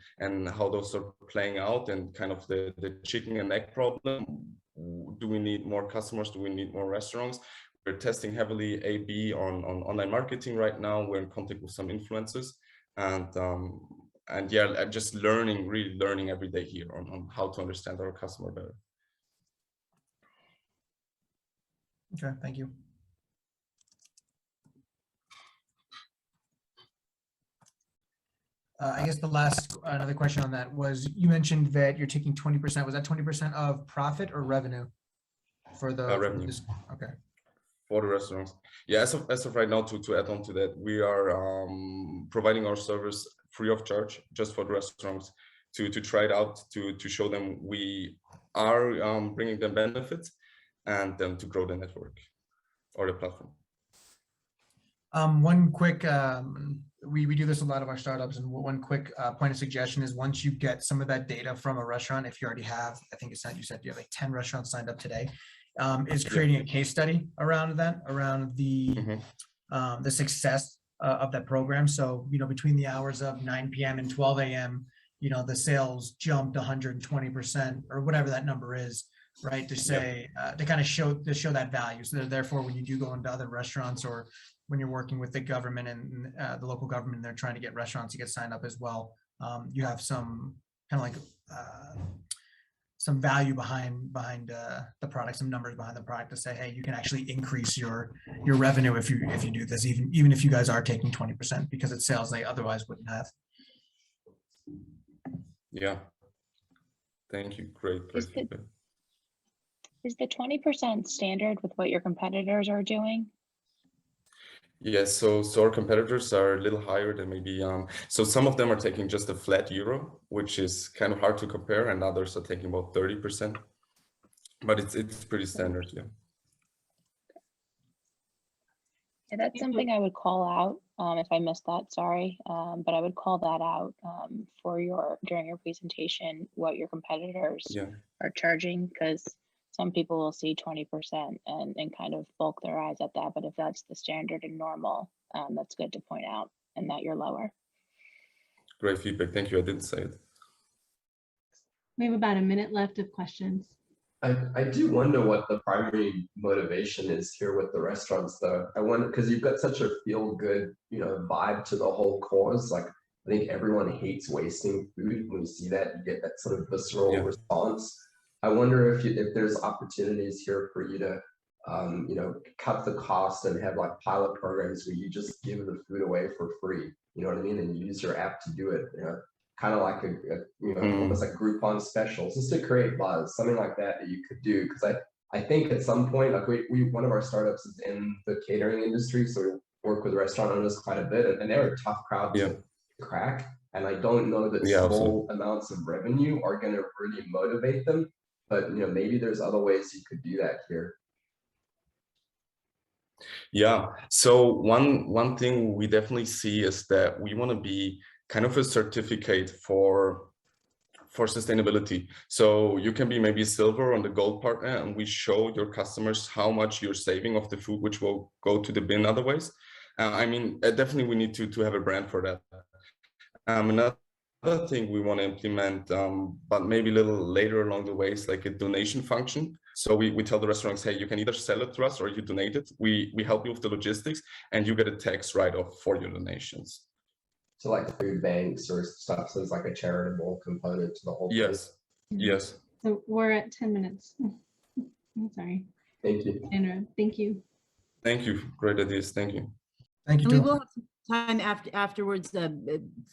how those are playing out, and kind of the chicken and egg problem. Do we need more customers? Do we need more restaurants? We're testing heavily A/B on online marketing right now. We're in contact with some influencers, and yeah, I'm just really learning every day here on how to understand our customer better. Okay, thank you. I guess another question on that was, you mentioned that you're taking 20%. Was that 20% of profit or revenue for the revenue? Okay. For the restaurants, yeah. As of right now, to add on to that, we are providing our service free of charge, just for the restaurants to try it out, to show them we are bringing them benefits, and then to grow the network or the platform. One quick, we do this a lot of our startups, and one quick point of suggestion is, once you get some of that data from a restaurant, if you already have, I think you said you have like 10 restaurants signed up today, is creating a case study around that, around the success of that program. So, between the hours of 9 p.m. and 12 a.m., the sales jumped 120%, or whatever that number is, right? To say, to kind of show that value. So therefore, when you do go into other restaurants, or when you're working with the government and the local government, and they're trying to get restaurants to get signed up as well, you have some kind of like some value behind the product, some numbers behind the product, to say, hey, you can actually increase your revenue if you do this, even if you guys are taking 20%, because it's sales they otherwise wouldn't have. Yeah, thank you. Great. Is the 20% standard with what your competitors are doing? Yes, so our competitors are a little higher than maybe, so some of them are taking just a flat euro, which is kind of hard to compare, and others are taking about 30%. but it's pretty standard, yeah. Yeah, that's something I would call out if I missed that, sorry. But I would call that out during your presentation, what your competitors are charging, because some people will see 20% and kind of bulk their eyes at that. But if that's the standard and normal, that's good to point out and that you're lower. Great feedback. Thank you. I didn't say it. We have about a minute left of questions. I do wonder what the primary motivation is here with the restaurants, though. I wonder, because you've got such a feel-good, vibe to the whole cause. Like, I think everyone hates wasting food. When you see that, you get that sort of visceral response. I wonder if there's opportunities here for you to, cut the cost and have like pilot programs where you just give the food away for free. You know what I mean? And you use your app to do it. Kind of like almost like Groupon specials, just to create buzz, something like that you could do. Because I think at some point, like one of our startups is in the catering industry, so we work with restaurant owners quite a bit, and they're a tough crowd to crack. And I don't know that small amounts of revenue are going to really motivate them, but maybe there's other ways you could do that here. Yeah. So one thing we definitely see is that we want to be kind of a certificate for sustainability. So you can be maybe silver on the gold partner, and we show your customers how much you're saving of the food, which will go to the bin otherwise. I mean, definitely we need to have a brand for that. Another thing we want to implement, but maybe a little later along the way, is like a donation function. So we tell the restaurants, hey, you can either sell it to us or you donate it. We help you with the logistics, and you get a tax write-off for your donations. So like food banks or stuff, so it's like a charitable component to the whole thing. Yes. So we're at 10 minutes. I'm sorry. Thank you. Andrew, thank you. Thank you. Great ideas. Thank you. Thank you. And we will have some time afterwards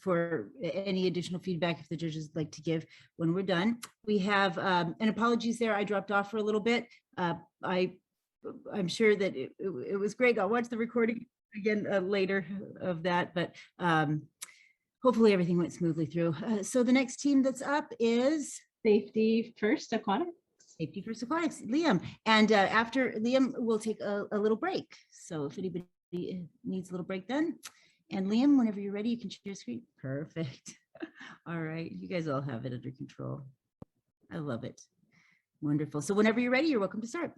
for any additional feedback if the judges like to give when we're done. We have, and apologies there, I dropped off for a little bit. I'm sure that it was great. I'll watch the recording again later of that, but hopefully everything went smoothly through. So the next team that's up is Safety First Aquatics. Safety First Aquatics, Liam. And after Liam, we'll take a little break. So if anybody needs a little break then. And Liam, whenever you're ready, you can share your screen. Perfect. All right, you guys all have it under control. I love it. Wonderful. So whenever you're ready, you're welcome to start.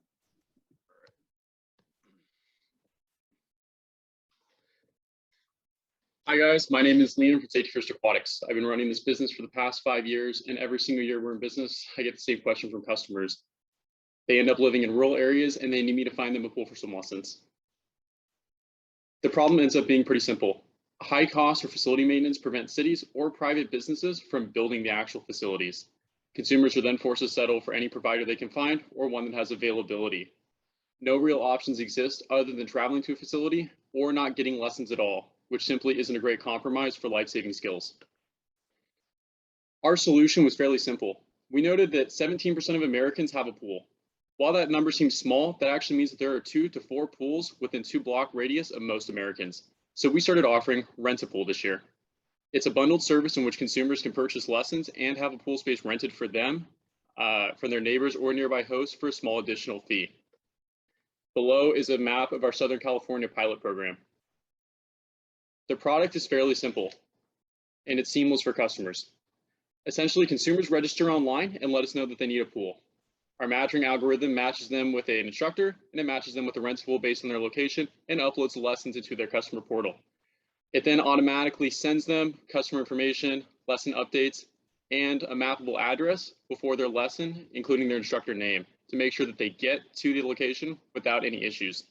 Hi guys, my name is Liam from Safety First Aquatics. I've been running this business for the past 5 years, and every single year we're in business, I get the same question from customers. They end up living in rural areas and they need me to find them a pool for swim lessons. The problem ends up being pretty simple. High costs for facility maintenance prevent cities or private businesses from building the actual facilities. Consumers are then forced to settle for any provider they can find or one that has availability. No real options exist other than traveling to a facility or not getting lessons at all, which simply isn't a great compromise for life-saving skills. Our solution was fairly simple. We noted that 17% of Americans have a pool. While that number seems small, that actually means that there are 2 to 4 pools within 2-block radius of most Americans. So we started offering Rent a Pool this year. It's a bundled service in which consumers can purchase lessons and have a pool space rented for them, from their neighbors or nearby hosts for a small additional fee. Below is a map of our Southern California pilot program. The product is fairly simple, and it's seamless for customers. Essentially, consumers register online and let us know that they need a pool. Our matching algorithm matches them with an instructor, and it matches them with a rental pool based on their location and uploads the lessons into their customer portal. It then automatically sends them customer information, lesson updates, and a mappable address before their lesson, including their instructor name, to make sure that they get to the location without any issues.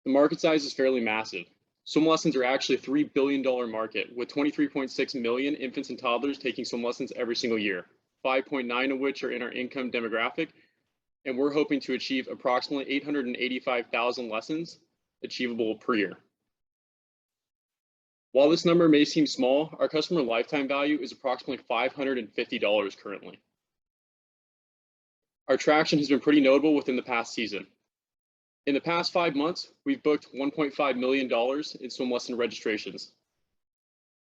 The market size is fairly massive. Swim lessons are actually a $3 billion market, with 23.6 million infants and toddlers taking swim lessons every single year, 5.9 of which are in our income demographic, and we're hoping to achieve approximately 885,000 lessons achievable per year. While this number may seem small, our customer lifetime value is approximately $550 currently. Our traction has been pretty notable within the past season. In the past 5 months, we've booked $1.5 million in swim lesson registrations.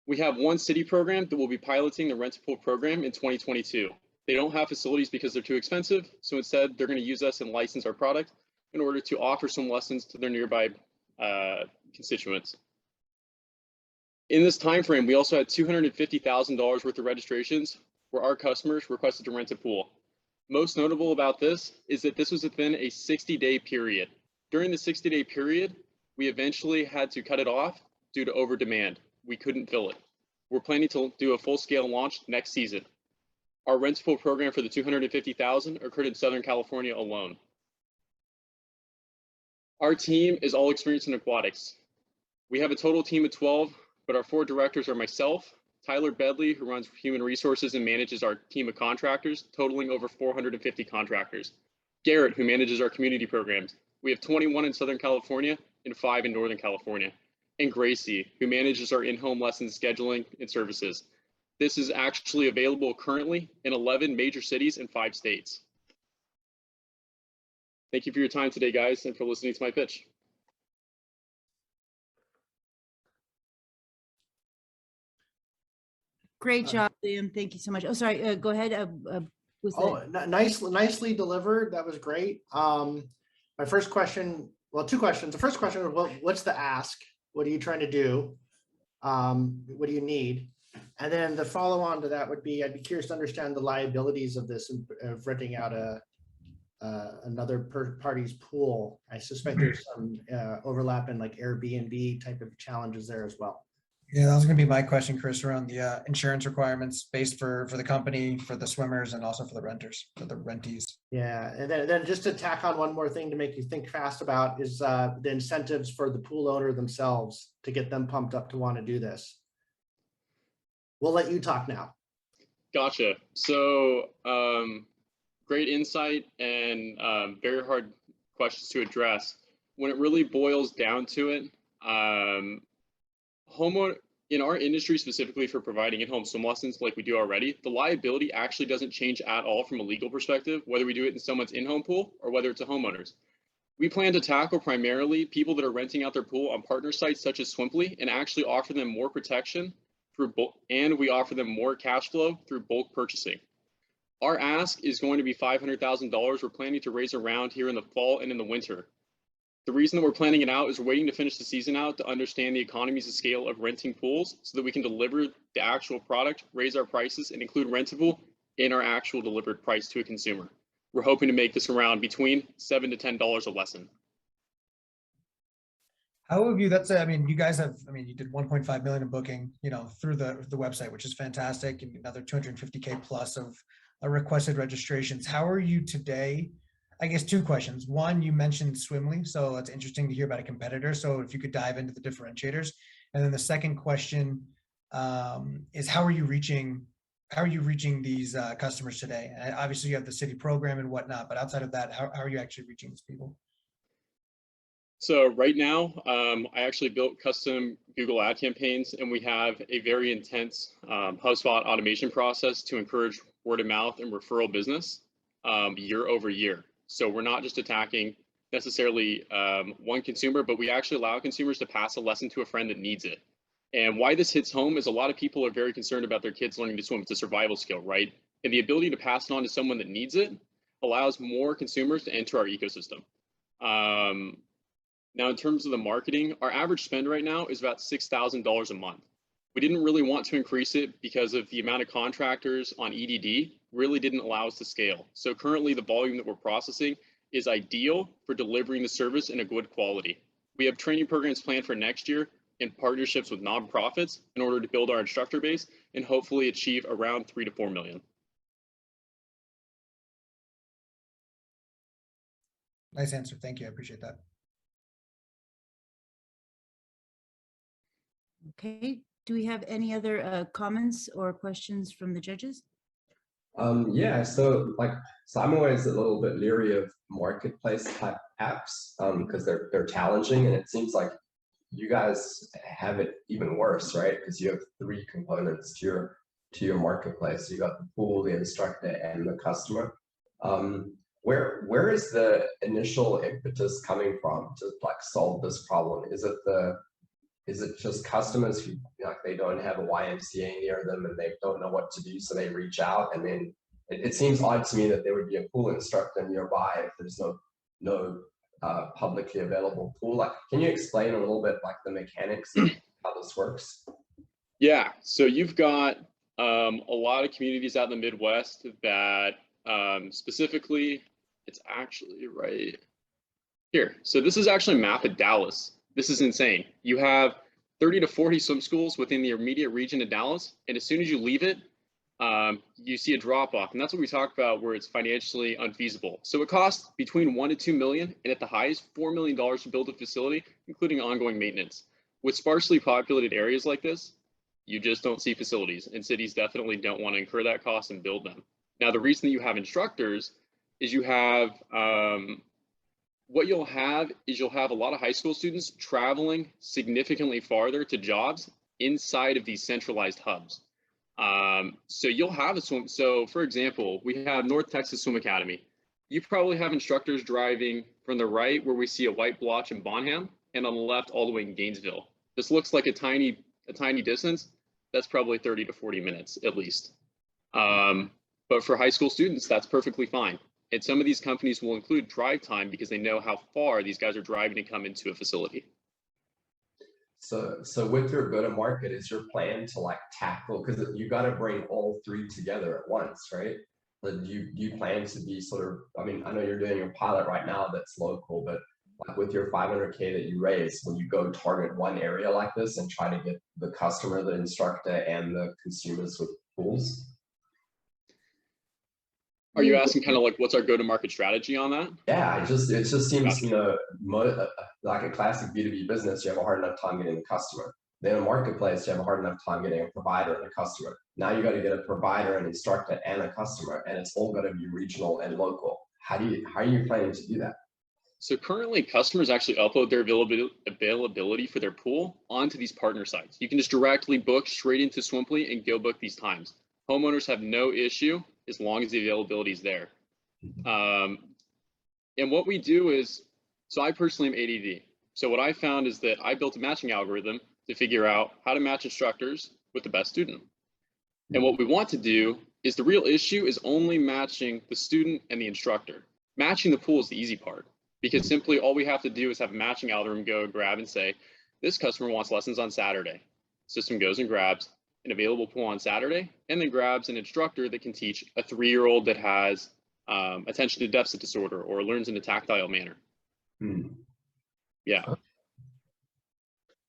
We have one city program that will be piloting the Rent a Pool program in 2022. They don't have facilities because they're too expensive. So instead, they're going to use us and license our product in order to offer some lessons to their nearby constituents. In this time frame, we also had $250,000 worth of registrations where our customers requested to rent a pool. Most notable about this is that this was within a 60-day period. During the 60-day period, we eventually had to cut it off due to over demand. We couldn't fill it. We're planning to do a full-scale launch next season. Our rent pool program for the $250,000 occurred in Southern California alone. Our team is all experienced in aquatics. We have a total team of 12, but our 4 directors are myself, Tyler Bedley, who runs human resources and manages our team of contractors, totaling over 450 contractors. Garrett, who manages our community programs. We have 21 in Southern California and 5 in Northern California. And Gracie, who manages our in-home lessons scheduling and services. This is actually available currently in 11 major cities and 5 states. Thank you for your time today, guys, and for listening to my pitch. Great job, Liam. Thank you so much. Oh, sorry. Go ahead. Nicely delivered. That was great. My first question, well, 2 questions. The first question was, what's the ask? What are you trying to do? What do you need? And then the follow on to that would be, I'd be curious to understand the liabilities of this, of renting out another party's pool. I suspect there's some overlap in like Airbnb type of challenges there as well. Yeah, that was going to be my question, Chris, around the insurance requirements based for the company, for the swimmers, and also for the renters, for the rentees. Yeah, and then just to tack on one more thing to make you think fast about is the incentives for the pool owner themselves to get them pumped up to want to do this. We'll let you talk now. Gotcha. So great insight and very hard questions to address. When it really boils down to it, homeowner in our industry, specifically for providing in-home swim lessons like we do already, the liability actually doesn't change at all from a legal perspective, whether we do it in someone's in-home pool or whether it's a homeowner's. We plan to tackle primarily people that are renting out their pool on partner sites such as Swimply and actually offer them more protection through and we offer them more cash flow through bulk purchasing. Our ask is going to be $500,000. We're planning to raise around here in the fall and in the winter. The reason that we're planning it out is we're waiting to finish the season out to understand the economies of scale of renting pools so that we can deliver the actual product, raise our prices, and include rentable in our actual delivered price to a consumer. We're hoping to make this around between $7 to $10 a lesson. How have you, I mean, you guys have, I mean, you did 1.5 million in booking, you know, through the website, which is fantastic, and another 250K plus of requested registrations. How are you today? I guess 2 questions. One, you mentioned Swimly, so it's interesting to hear about a competitor. So if you could dive into the differentiators. And then the second question is how are you reaching these customers today? And obviously you have the city program and whatnot, but outside of that, how are you actually reaching these people? So right now, I actually built custom Google ad campaigns, and we have a very intense HubSpot automation process to encourage word of mouth and referral business year over year. So we're not just attacking necessarily one consumer, but we actually allow consumers to pass a lesson to a friend that needs it. And why this hits home is a lot of people are very concerned about their kids learning to swim. It's a survival skill, right? And the ability to pass it on to someone that needs it allows more consumers to enter our ecosystem. Now, in terms of the marketing, our average spend right now is about $6,000 a month. We didn't really want to increase it because of the amount of contractors on EDD really didn't allow us to scale. So currently the volume that we're processing is ideal for delivering the service in a good quality. We have training programs planned for next year in partnerships with nonprofits in order to build our instructor base and hopefully achieve around 3 to 4 million. Nice answer. Thank you. I appreciate that. Okay. Do we have any other comments or questions from the judges? Yeah, so I'm always a little bit leery of marketplace type apps because they're challenging, and it seems like you guys have it even worse, right? Because you have 3 components to your marketplace. You got the pool, the instructor, and the customer. Where is the initial impetus coming from to solve this problem? Is it just customers who they don't have a YMCA near them and they don't know what to do, so they reach out, and then it seems odd to me that there would be a pool instructor nearby if there's no publicly available pool. Like, can you explain a little bit like the mechanics of how this works? Yeah, so you've got a lot of communities out in the Midwest that specifically, it's actually right here. So this is actually a map of Dallas. This is insane. You have 30 to 40 swim schools within the immediate region of Dallas. And as soon as you leave it, you see a drop off. And that's what we talk about where it's financially unfeasible. So it costs between 1 to 2 million and at the highest $4 million to build a facility, including ongoing maintenance. With sparsely populated areas like this, you just don't see facilities, and cities definitely don't want to incur that cost and build them. Now, the reason that you have instructors is you have, what you'll have is you'll have a lot of high school students traveling significantly farther to jobs inside of these centralized hubs. So you'll have a swim. So for example, we have North Texas Swim Academy. You probably have instructors driving from the right where we see a white blotch in Bonham and on the left all the way in Gainesville. This looks like a tiny distance. That's probably 30 to 40 minutes at least. But for high school students, that's perfectly fine. And some of these companies will include drive time because they know how far these guys are driving to come into a facility. So with your go-to-market, is your plan to like tackle, because you got to bring all three together at once, right? But do you plan to be sort of, I mean, I know you're doing your pilot right now that's local, but like with your 500K that you raise, when you go target one area like this and try to get the customer, the instructor, and the consumers with pools? Are you asking kind of like what's our go-to-market strategy on that? Yeah, it just seems, you know, like a classic B2B business, you have a hard enough time getting a customer. Then a marketplace, you have a hard enough time getting a provider and a customer. Now you got to get a provider, an instructor, and a customer, and it's all got to be regional and local. How are you planning to do that? So currently customers actually upload their availability for their pool onto these partner sites. You can just directly book straight into Swimply and go book these times. Homeowners have no issue as long as the availability is there. And what we do is, so I personally am ADD. So what I found is that I built a matching algorithm to figure out how to match instructors with the best student. And what we want to do is the real issue is only matching the student and the instructor. Matching the pool is the easy part, because simply all we have to do is have a matching algorithm go grab and say, this customer wants lessons on Saturday. System goes and grabs an available pool on Saturday, and then grabs an instructor that can teach a 3-year-old that has attention to deficit disorder or learns in a tactile manner. Yeah.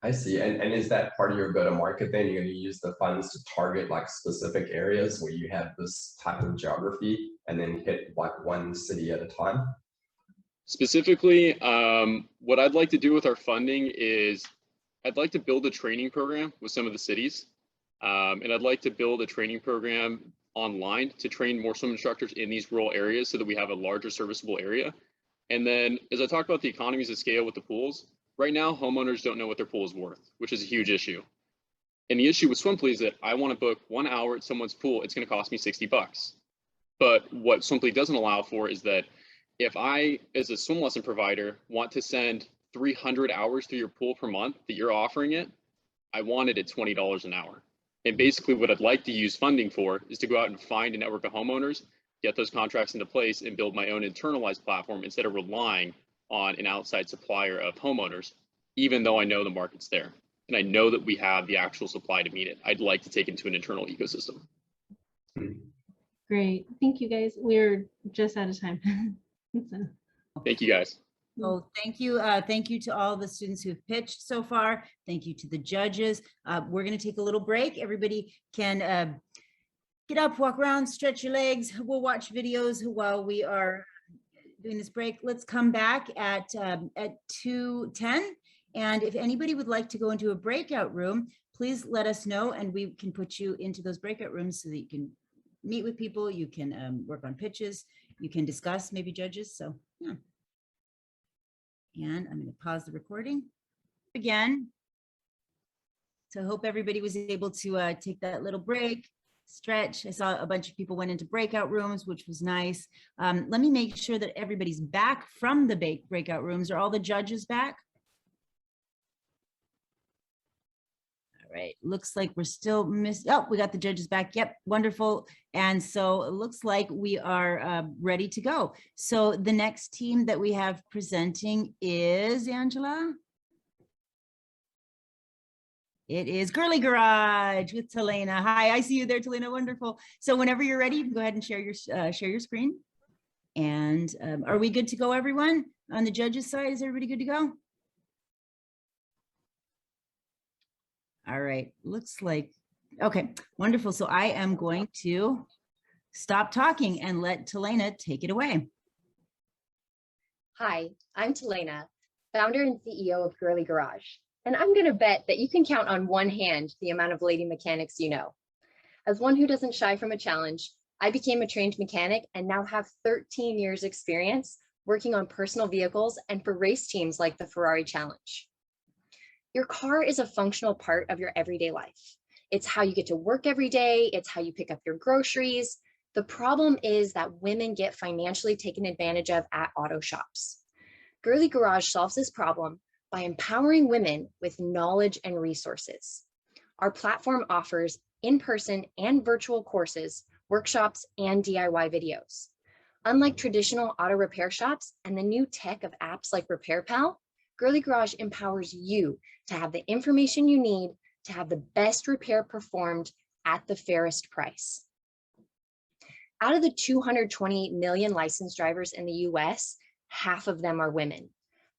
I see. And is that part of your go-to-market then? You're going to use the funds to target like specific areas where you have this type of geography and then hit like one city at a time? Specifically, what I'd like to do with our funding is I'd like to build a training program with some of the cities. And I'd like to build a training program online to train more swim instructors in these rural areas so that we have a larger serviceable area. And then as I talked about the economies of scale with the pools, right now, homeowners don't know what their pool is worth, which is a huge issue. And the issue with Swimply is that I want to book 1 hour at someone's pool, it's going to cost me $60. But what Swimply doesn't allow for is that if I, as a swim lesson provider, want to send 300 hours through your pool per month that you're offering it, I want it at $20 an hour. And basically what I'd like to use funding for is to go out and find a network of homeowners, get those contracts into place, and build my own internalized platform instead of relying on an outside supplier of homeowners, even though I know the market's there. And I know that we have the actual supply to meet it. I'd like to take it into an internal ecosystem. Great. Thank you, guys. We're just out of time. So. Thank you, guys. So thank you. Thank you to all the students who've pitched so far. Thank you to the judges. We're going to take a little break. Everybody can get up, walk around, stretch your legs. We'll watch videos while we are doing this break. Let's come back at 2:10. And if anybody would like to go into a breakout room, please let us know and we can put you into those breakout rooms so that you can meet with people. You can work on pitches. You can discuss maybe judges. So yeah. And I'm going to pause the recording again. So I hope everybody was able to take that little break, stretch. I saw a bunch of people went into breakout rooms, which was nice. Let me make sure that everybody's back from the breakout rooms. Are all the judges back? All right, looks like we're still missing. Oh, we got the judges back. Yep, wonderful. And so it looks like we are ready to go. So the next team that we have presenting is Angela. It is Girly Garage with Talena. Hi, I see you there, Talena. Wonderful. So whenever you're ready, you can go ahead and share your screen. And are we good to go, everyone? On the judges side, is everybody good to go? All right, looks like, okay, wonderful. So I am going to stop talking and let Talena take it away. Hi, I'm Talena, founder and CEO of Girly Garage. And I'm gonna bet that you can count on one hand the amount of lady mechanics you know. As one who doesn't shy from a challenge, I became a trained mechanic and now have 13 years experience working on personal vehicles and for race teams like the Ferrari Challenge. Your car is a functional part of your everyday life. It's how you get to work every day. It's how you pick up your groceries. The problem is that women get financially taken advantage of at auto shops. Girly Garage solves this problem by empowering women with knowledge and resources. Our platform offers in-person and virtual courses, workshops, and DIY videos. Unlike traditional auto repair shops and the new tech of apps like RepairPal, Girly Garage empowers you to have the information you need to have the best repair performed at the fairest price. Out of the 228 million licensed drivers in the US, half of them are women.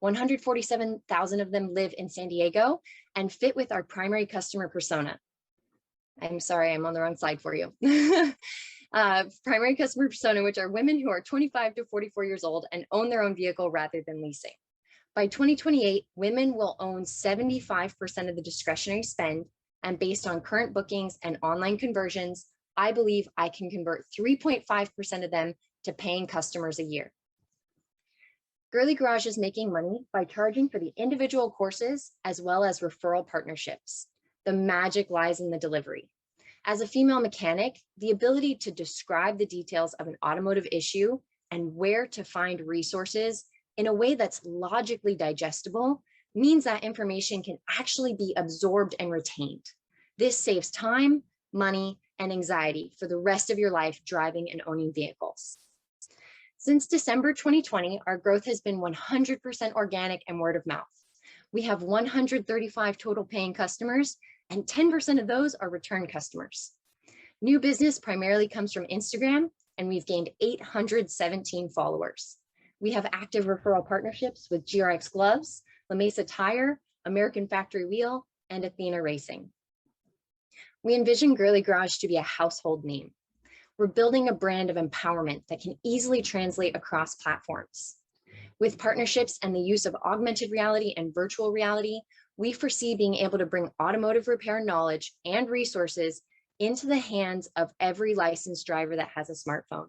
147,000 of them live in San Diego and fit with our primary customer persona. I'm sorry, I'm on the wrong slide for you. Primary customer persona, which are women who are 25 to 44 years old and own their own vehicle rather than leasing. By 2028, women will own 75% of the discretionary spend, and based on current bookings and online conversions, I believe I can convert 3.5% of them to paying customers a year. Girly Garage is making money by charging for the individual courses as well as referral partnerships. The magic lies in the delivery. As a female mechanic, the ability to describe the details of an automotive issue and where to find resources in a way that's logically digestible means that information can actually be absorbed and retained. This saves time, money, and anxiety for the rest of your life driving and owning vehicles. Since December 2020, our growth has been 100% organic and word of mouth. We have 135 total paying customers, and 10% of those are return customers. New business primarily comes from Instagram, and we've gained 817 followers. We have active referral partnerships with GRX Gloves, La Mesa Tire, American Factory Wheel, and Athena Racing. We envision Girly Garage to be a household name. We're building a brand of empowerment that can easily translate across platforms. With partnerships and the use of augmented reality and virtual reality, we foresee being able to bring automotive repair knowledge and resources into the hands of every licensed driver that has a smartphone.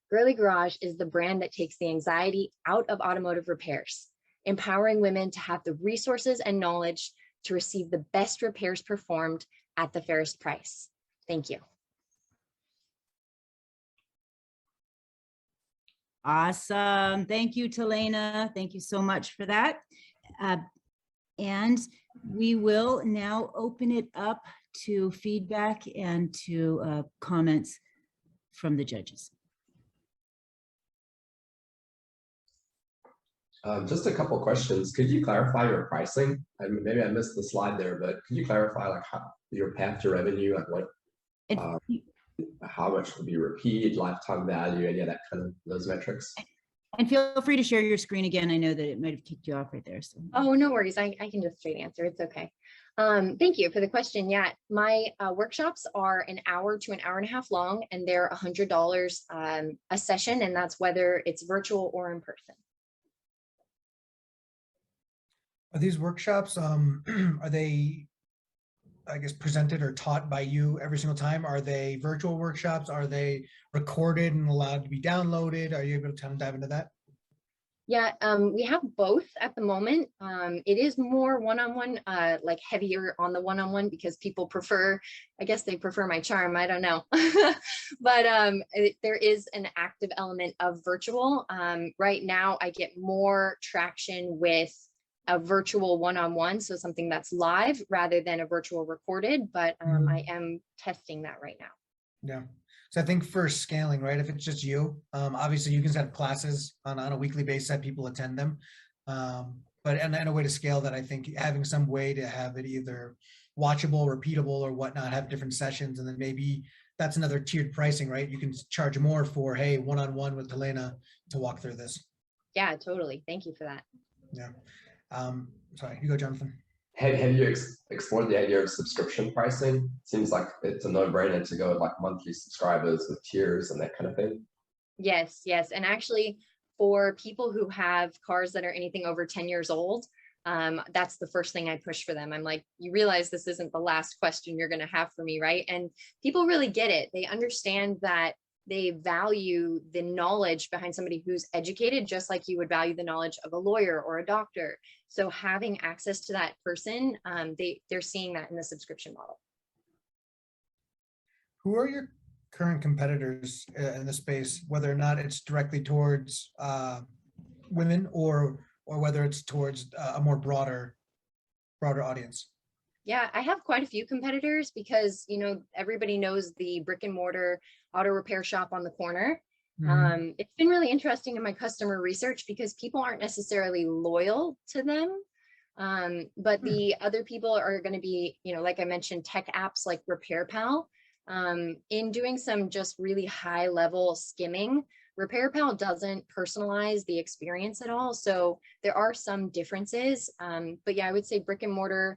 Girly Garage is the brand that takes the anxiety out of automotive repairs, empowering women to have the resources and knowledge to receive the best repairs performed at the fairest price. Thank you. Awesome. Thank you, Talena. Thank you so much for that. And we will now open it up to feedback and to comments from the judges. Just a couple questions. Could you clarify your pricing? Maybe I missed the slide there, but could you clarify like how your path to revenue, like what, how much will be repeat, lifetime value, any of that kind of those metrics? And feel free to share your screen again. I know that it might have kicked you off right there. So. Oh, no worries. I can just straight answer. It's okay. Thank you for the question. Yeah, my workshops are an hour to an hour and a half long, and they're $100 a session, and that's whether it's virtual or in person. Are these workshops, are they, I guess, presented or taught by you every single time? Are they virtual workshops? Are they recorded and allowed to be downloaded? Are you able to kind of dive into that? Yeah, we have both at the moment. It is more one-on-one, like heavier on the one-on-one because people prefer, I guess they prefer my charm, I don't know. But there is an active element of virtual. Right now, I get more traction with a virtual one-on-one, so something that's live rather than a virtual recorded, but I am testing that right now. Yeah. So I think for scaling, right, if it's just you, obviously you can set classes on a weekly basis that people attend them. But and a way to scale that, I think having some way to have it either watchable, repeatable, or whatnot, have different sessions, and then maybe that's another tiered pricing, right? You can charge more for, hey, one-on-one with Helena to walk through this. Yeah, totally. Thank you for that. Yeah. Sorry, you go, Jonathan. Have you explored the idea of subscription pricing? Seems like it's a no-brainer to go with like monthly subscribers with tiers and that kind of thing. Yes, yes. And actually, for people who have cars that are anything over 10 years old, that's the first thing I push for them. I'm like, you realize this isn't the last question you're going to have for me, right? And people really get it. They understand that they value the knowledge behind somebody who's educated, just like you would value the knowledge of a lawyer or a doctor. So having access to that person, they're seeing that in the subscription model. Who are your current competitors in the space, whether or not it's directly towards women or whether it's towards a more broader audience? Yeah, I have quite a few competitors because, you know, everybody knows the brick and mortar auto repair shop on the corner. It's been really interesting in my customer research because people aren't necessarily loyal to them. But the other people are going to be, you know, like I mentioned, tech apps like RepairPal. In doing some just really high level skimming, RepairPal doesn't personalize the experience at all. So there are some differences. But yeah, I would say brick and mortar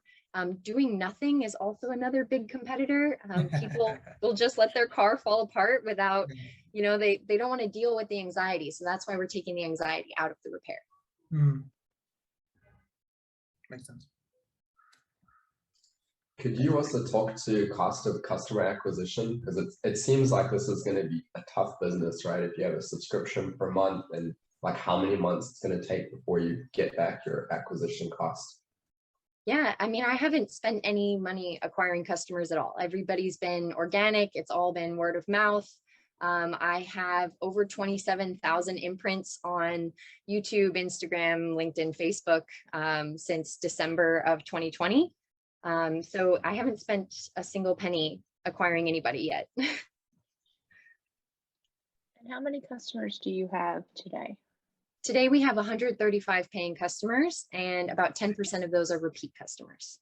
doing nothing is also another big competitor. People will just let their car fall apart without, you know, they don't want to deal with the anxiety. So that's why we're taking the anxiety out of the repair. Makes sense. Could you also talk to cost of customer acquisition? Because it seems like this is going to be a tough business, right? If you have a subscription per month and like how many months it's going to take before you get back your acquisition cost. Yeah, I mean, I haven't spent any money acquiring customers at all. Everybody's been organic. It's all been word of mouth. I have over 27,000 imprints on YouTube, Instagram, LinkedIn, Facebook since December of 2020. So I haven't spent a single penny acquiring anybody yet. And how many customers do you have today? Today we have 135 paying customers, and about 10% of those are repeat customers.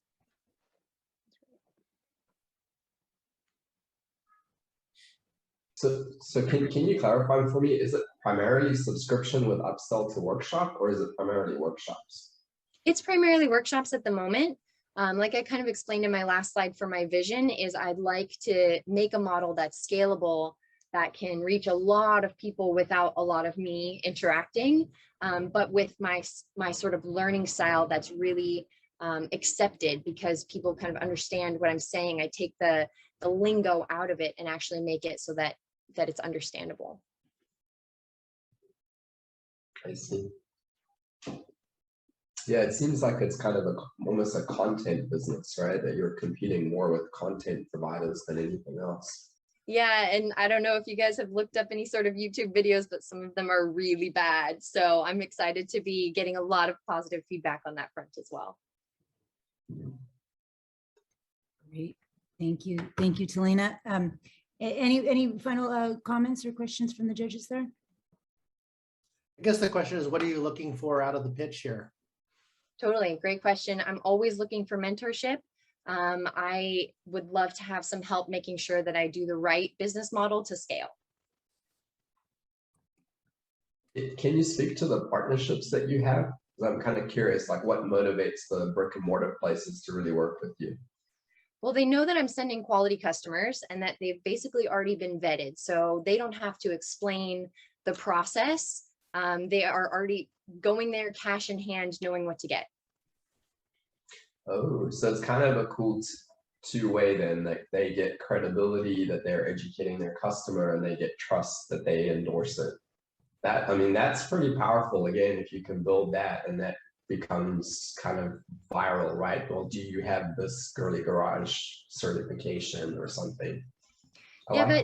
So can you clarify for me, is it primarily subscription with upsell to workshop, or is it primarily workshops? It's primarily workshops at the moment. Like I kind of explained in my last slide, for my vision is I'd like to make a model that's scalable, that can reach a lot of people without a lot of me interacting, but with my sort of learning style that's really accepted because people kind of understand what I'm saying. I take the lingo out of it and actually make it so that it's understandable. I see. Yeah, it seems like it's kind of almost a content business, right? That you're competing more with content providers than anything else. Yeah, and I don't know if you guys have looked up any sort of YouTube videos, but some of them are really bad. So I'm excited to be getting a lot of positive feedback on that front as well. Great. Thank you. Thank you, Talina. Any final comments or questions from the judges there? I guess the question is, what are you looking for out of the pitch here? Totally. Great question. I'm always looking for mentorship. I would love to have some help making sure that I do the right business model to scale. Can you speak to the partnerships that you have? I'm kind of curious, like what motivates the brick and mortar places to really work with you? Well, they know that I'm sending quality customers and that they've basically already been vetted. So they don't have to explain the process. They are already going there cash in hand, knowing what to get. Oh, so it's kind of a cool two-way then, that they get credibility that they're educating their customer and they get trust that they endorse it. That, I mean, that's pretty powerful. Again, if you can build that and that becomes kind of viral, right? Well, do you have this Girly Garage certification or something? Yeah,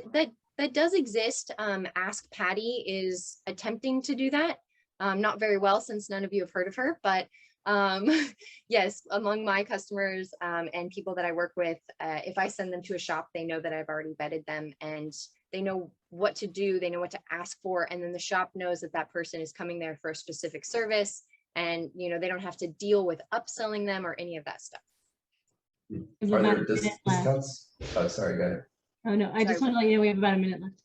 that does exist. Ask Patty is attempting to do that. Not very well, since none of you have heard of her, but Yes, among my customers and people that I work with, if I send them to a shop, they know that I've already vetted them and they know what to do, they know what to ask for, and then the shop knows that that person is coming there for a specific service, and they don't have to deal with upselling them or any of that stuff. We Are have there about a minute left. discounts? Oh, sorry, go ahead. Oh, no, I just want to let you know we have about a minute left.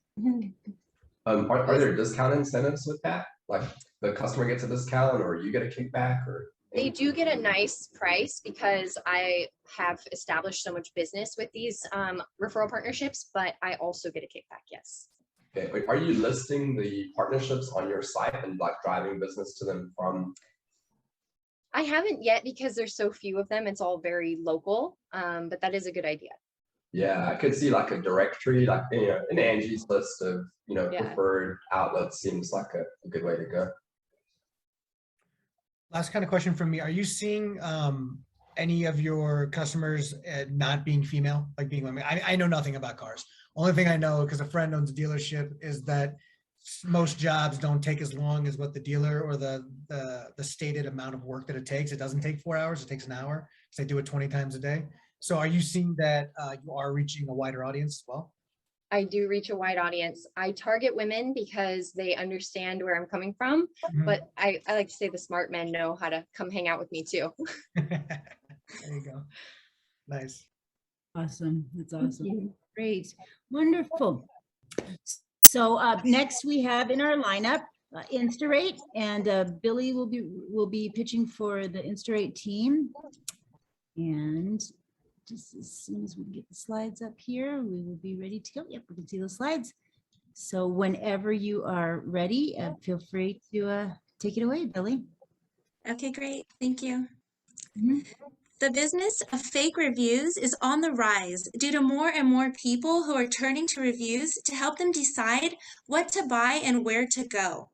Are there discount incentives with that? Like the customer gets a discount or you get a kickback or? They do get a nice price because I have established so much business with these referral partnerships, but I also get a kickback, yes. Okay. Are you listing the partnerships on your site and like driving business to them from? I haven't yet because there's so few of them. It's all very local, but that is a good idea. Yeah, I could see like a directory, like an Angie's list of preferred outlets seems like a good way to go. Last kind of question from me. Are you seeing any of your customers not being female, like being women? I know nothing about cars. Only thing I know, because a friend owns a dealership, is that most jobs don't take as long as what the dealer or the stated amount of work that it takes. It doesn't take 4 hours, it takes an hour, because they do it 20 times a day. So are you seeing that you are reaching a wider audience as well? I do reach a wide audience. I target women because they understand where I'm coming from, but I like to say the smart men know how to come hang out with me too. There you go. Nice. Awesome. That's awesome. Great. Wonderful. So next we have in our lineup Instarate, and Billy will be pitching for the Instarate team. And just as soon as we can get the slides up here, we will be ready to go. Yep, we can see those slides. So whenever you are ready, feel free to take it away, Billy. Okay, great. Thank you. The business of fake reviews is on the rise due to more and more people who are turning to reviews to help them decide what to buy and where to go.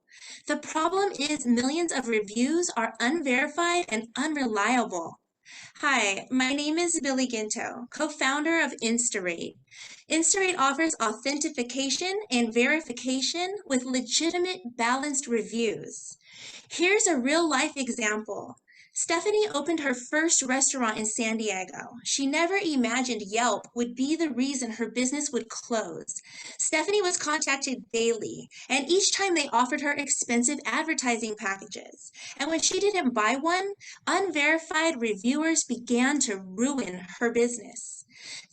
The problem is millions of reviews are unverified and unreliable. Hi, my name is Billy Ginto, co-founder of Instarate. Instarate offers authentication and verification with legitimate, balanced reviews. Here's a real-life example. Stephanie opened her first restaurant in San Diego. She never imagined Yelp would be the reason her business would close. Stephanie was contacted daily, and each time they offered her expensive advertising packages. And when she didn't buy one, unverified reviewers began to ruin her business.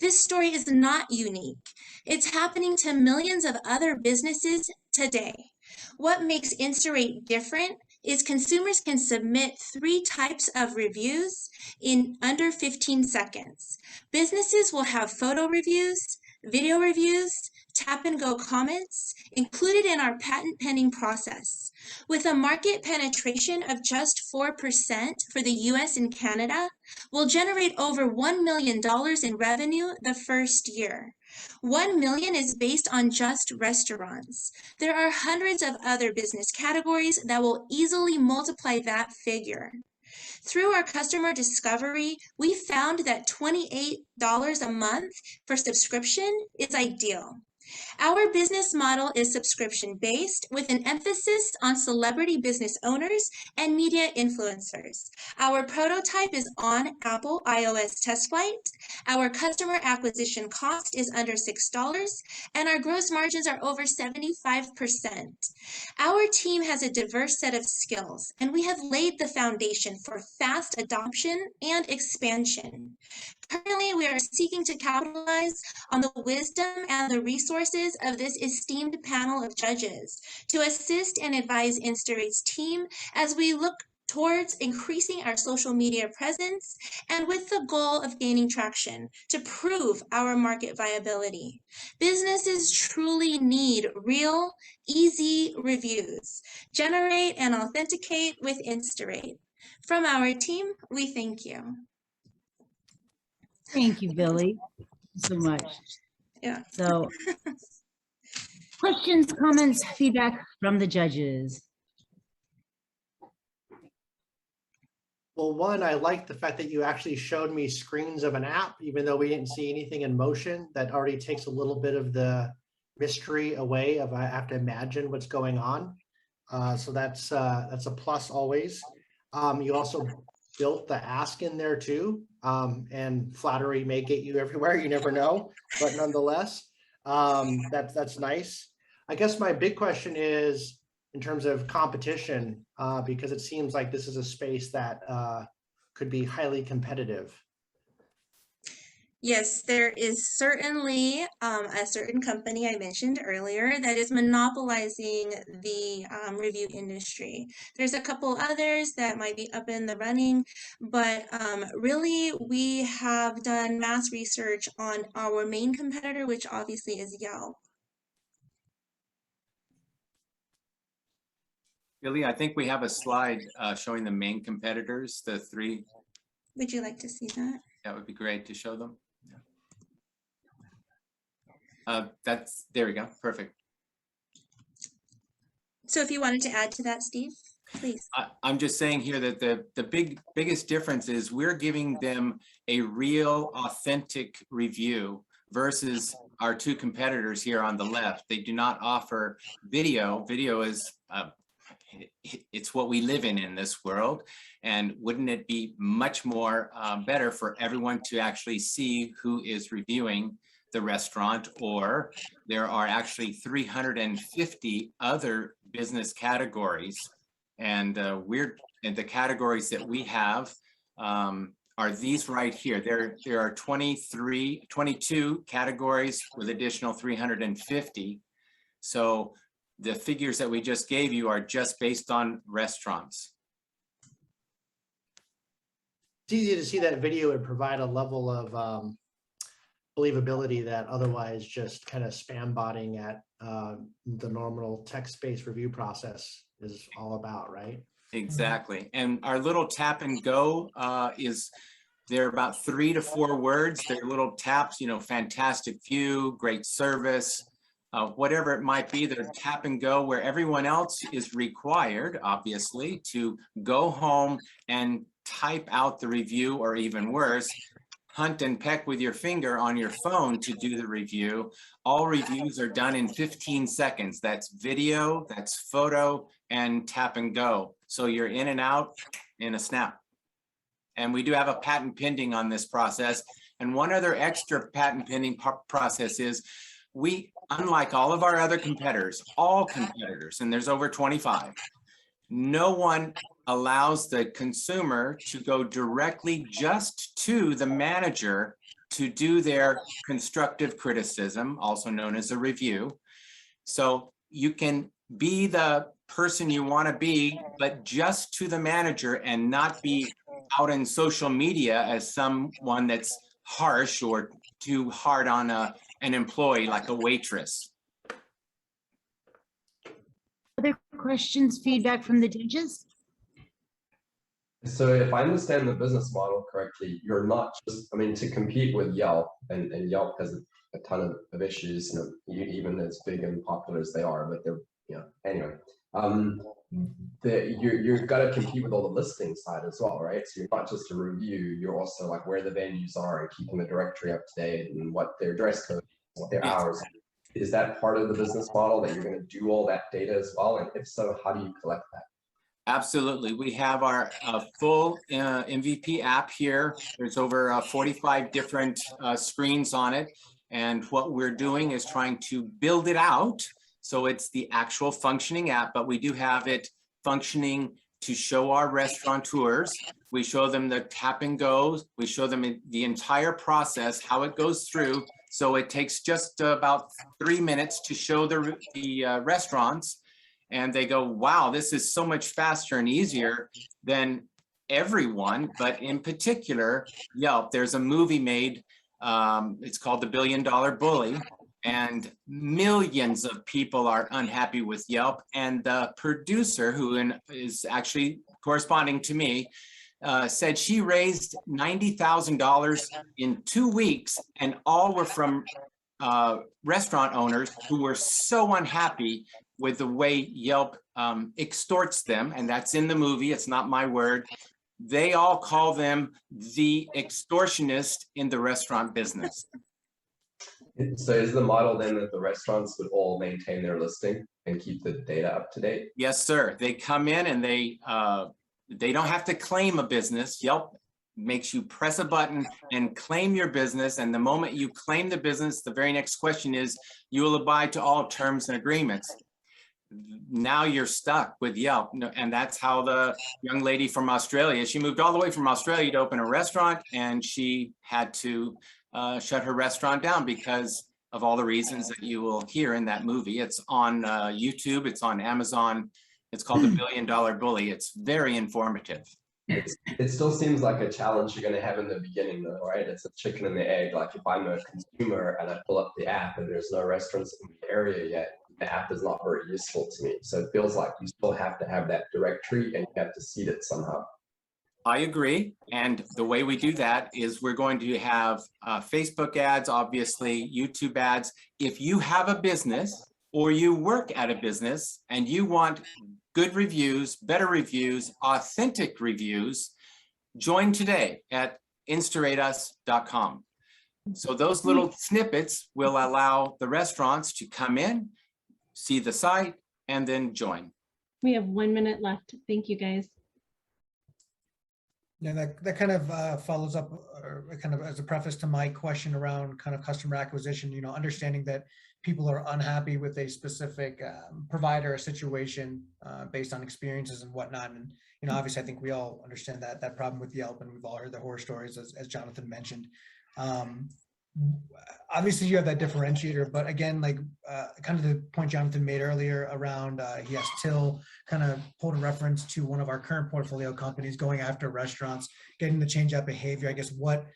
This story is not unique. It's happening to millions of other businesses today. What makes Instarate different is consumers can submit 3 types of reviews in under 15 seconds. Businesses will have photo reviews, video reviews, tap and go comments included in our patent pending process. With a market penetration of just 4% for the US and Canada, we'll generate over $1 million in revenue the first year. 1 million is based on just restaurants. There are hundreds of other business categories that will easily multiply that figure. Through our customer discovery, we found that $28 a month for subscription is ideal. Our business model is subscription-based with an emphasis on celebrity business owners and media influencers. Our prototype is on Apple iOS test flight. Our customer acquisition cost is under $6, and our gross margins are over 75%. Our team has a diverse set of skills, and we have laid the foundation for fast adoption and expansion. Currently, we are seeking to capitalize on the wisdom and the resources of this esteemed panel of judges to assist and advise Instarate's team as we look towards increasing our social media presence and with the goal of gaining traction to prove our market viability. Businesses truly need real, easy reviews. Generate and authenticate with Instarate. From our team, we thank you. Thank you, Billy, so much. Yeah. So, questions, comments, feedback from the judges. Well, one, I like the fact that you actually showed me screens of an app, even though we didn't see anything in motion. That already takes a little bit of the mystery away of I have to imagine what's going on. So that's a plus always. You also built the ask in there too. And flattery may get you everywhere, you never know, but nonetheless, that's nice. I guess my big question is in terms of competition, because it seems like this is a space that could be highly competitive. Yes, there is certainly a certain company I mentioned earlier that is monopolizing the review industry. There's a couple others that might be up in the running, but really we have done mass research on our main competitor, which obviously is Yelp. Billy, I think we have a slide showing the main competitors, the three. Would you like to see that? That would be great to show them. There we go, perfect. So if you wanted to add to that, Steve, please. I'm just saying here that the biggest difference is we're giving them a real authentic review versus our two competitors here on the left. They do not offer video. Video is, it's what we live in this world. And wouldn't it be much more better for everyone to actually see who is reviewing the restaurant? Or there are actually 350 other business categories, and the categories that we have are these right here. There are 22 categories with additional 350. So the figures that we just gave you are just based on restaurants. It's easy to see that video would provide a level of believability that otherwise just kind of spam botting at the normal text-based review process is all about, right? Exactly. And our little tap and go they're about 3 to 4 words. They're little taps, fantastic view, great service, whatever it might be. They're tap and go, where everyone else is required, obviously, to go home and type out the review, or even worse, hunt and peck with your finger on your phone to do the review. All reviews are done in 15 seconds. That's video, that's photo, and tap and go. So you're in and out in a snap. And we do have a patent pending on this process. And one other extra patent pending process is we, unlike all of our other competitors, all competitors, and there's over 25, no one allows the consumer to go directly just to the manager to do their constructive criticism, also known as a review. So you can be the person you want to be, but just to the manager, and not be out in social media as someone that's harsh or too hard on an employee, like a waitress. Other questions, feedback from the judges? So if I understand the business model correctly, you're not just, to compete with Yelp, and Yelp has a ton of issues, even as big and popular as they are, but they're, anyway. You've got to compete with all the listing side as well, right? So you're not just a review, you're also like where the venues are and keeping the directory up to date and what their dress code is, what their hours are. Is that part of the business model, that you're going to do all that data as well? And if so, how do you collect that? Absolutely. We have our full MVP app here. There's over 45 different screens on it. And what we're doing is trying to build it out. So it's the actual functioning app, but we do have it functioning to show our restaurateurs. We show them the tap and goes. We show them the entire process, how it goes through. So it takes just about 3 minutes to show the restaurants. And they go, wow, this is so much faster and easier than everyone, but in particular, Yelp. There's a movie made, it's called The $1 Billion Bully, and millions of people are unhappy with Yelp. And the producer, who is actually corresponding to me, said she raised $90,000 in 2 weeks, and all were from restaurant owners who were so unhappy with the way Yelp extorts them. And that's in the movie, it's not my word. They all call them the extortionist in the restaurant business. So is the model then that the restaurants would all maintain their listing and keep the data up to date? Yes, sir. They come in and they They don't have to claim a business. Yelp makes you press a button and claim your business. And the moment you claim the business, the very next question is, you will abide to all terms and agreements. Now you're stuck with Yelp. And that's how the young lady from Australia, she moved all the way from Australia to open a restaurant, and she had to shut her restaurant down because of all the reasons that you will hear in that movie. It's on YouTube, it's on Amazon. It's called The $1 Billion Bully. It's very informative. It still seems like a challenge you're going to have in the beginning, though, right? It's a chicken and the egg. Like if I'm a consumer and I pull up the app and there's no restaurants in the area yet, the app is not very useful to me. So it feels like you still have to have that directory and you have to seed it somehow. I agree. And the way we do that is we're going to have Facebook ads, obviously, YouTube ads. If you have a business or you work at a business and you want good reviews, better reviews, authentic reviews, join today at instarateus.com. So those little snippets will allow the restaurants to come in, see the site, and then join. We have 1 minute left. Thank you, guys. Yeah, that kind of follows up, or kind of as a preface to my question around kind of customer acquisition, you know, understanding that people are unhappy with a specific provider or situation based on experiences and whatnot. And, you know, obviously I think we all understand that problem with Yelp, and we've all heard the horror stories as Jonathan mentioned. Obviously you have that differentiator, but again, like kind of the point Jonathan made earlier around, yes, Till kind of pulled a reference to one of our current portfolio companies going after restaurants, getting to change that behavior. I guess what,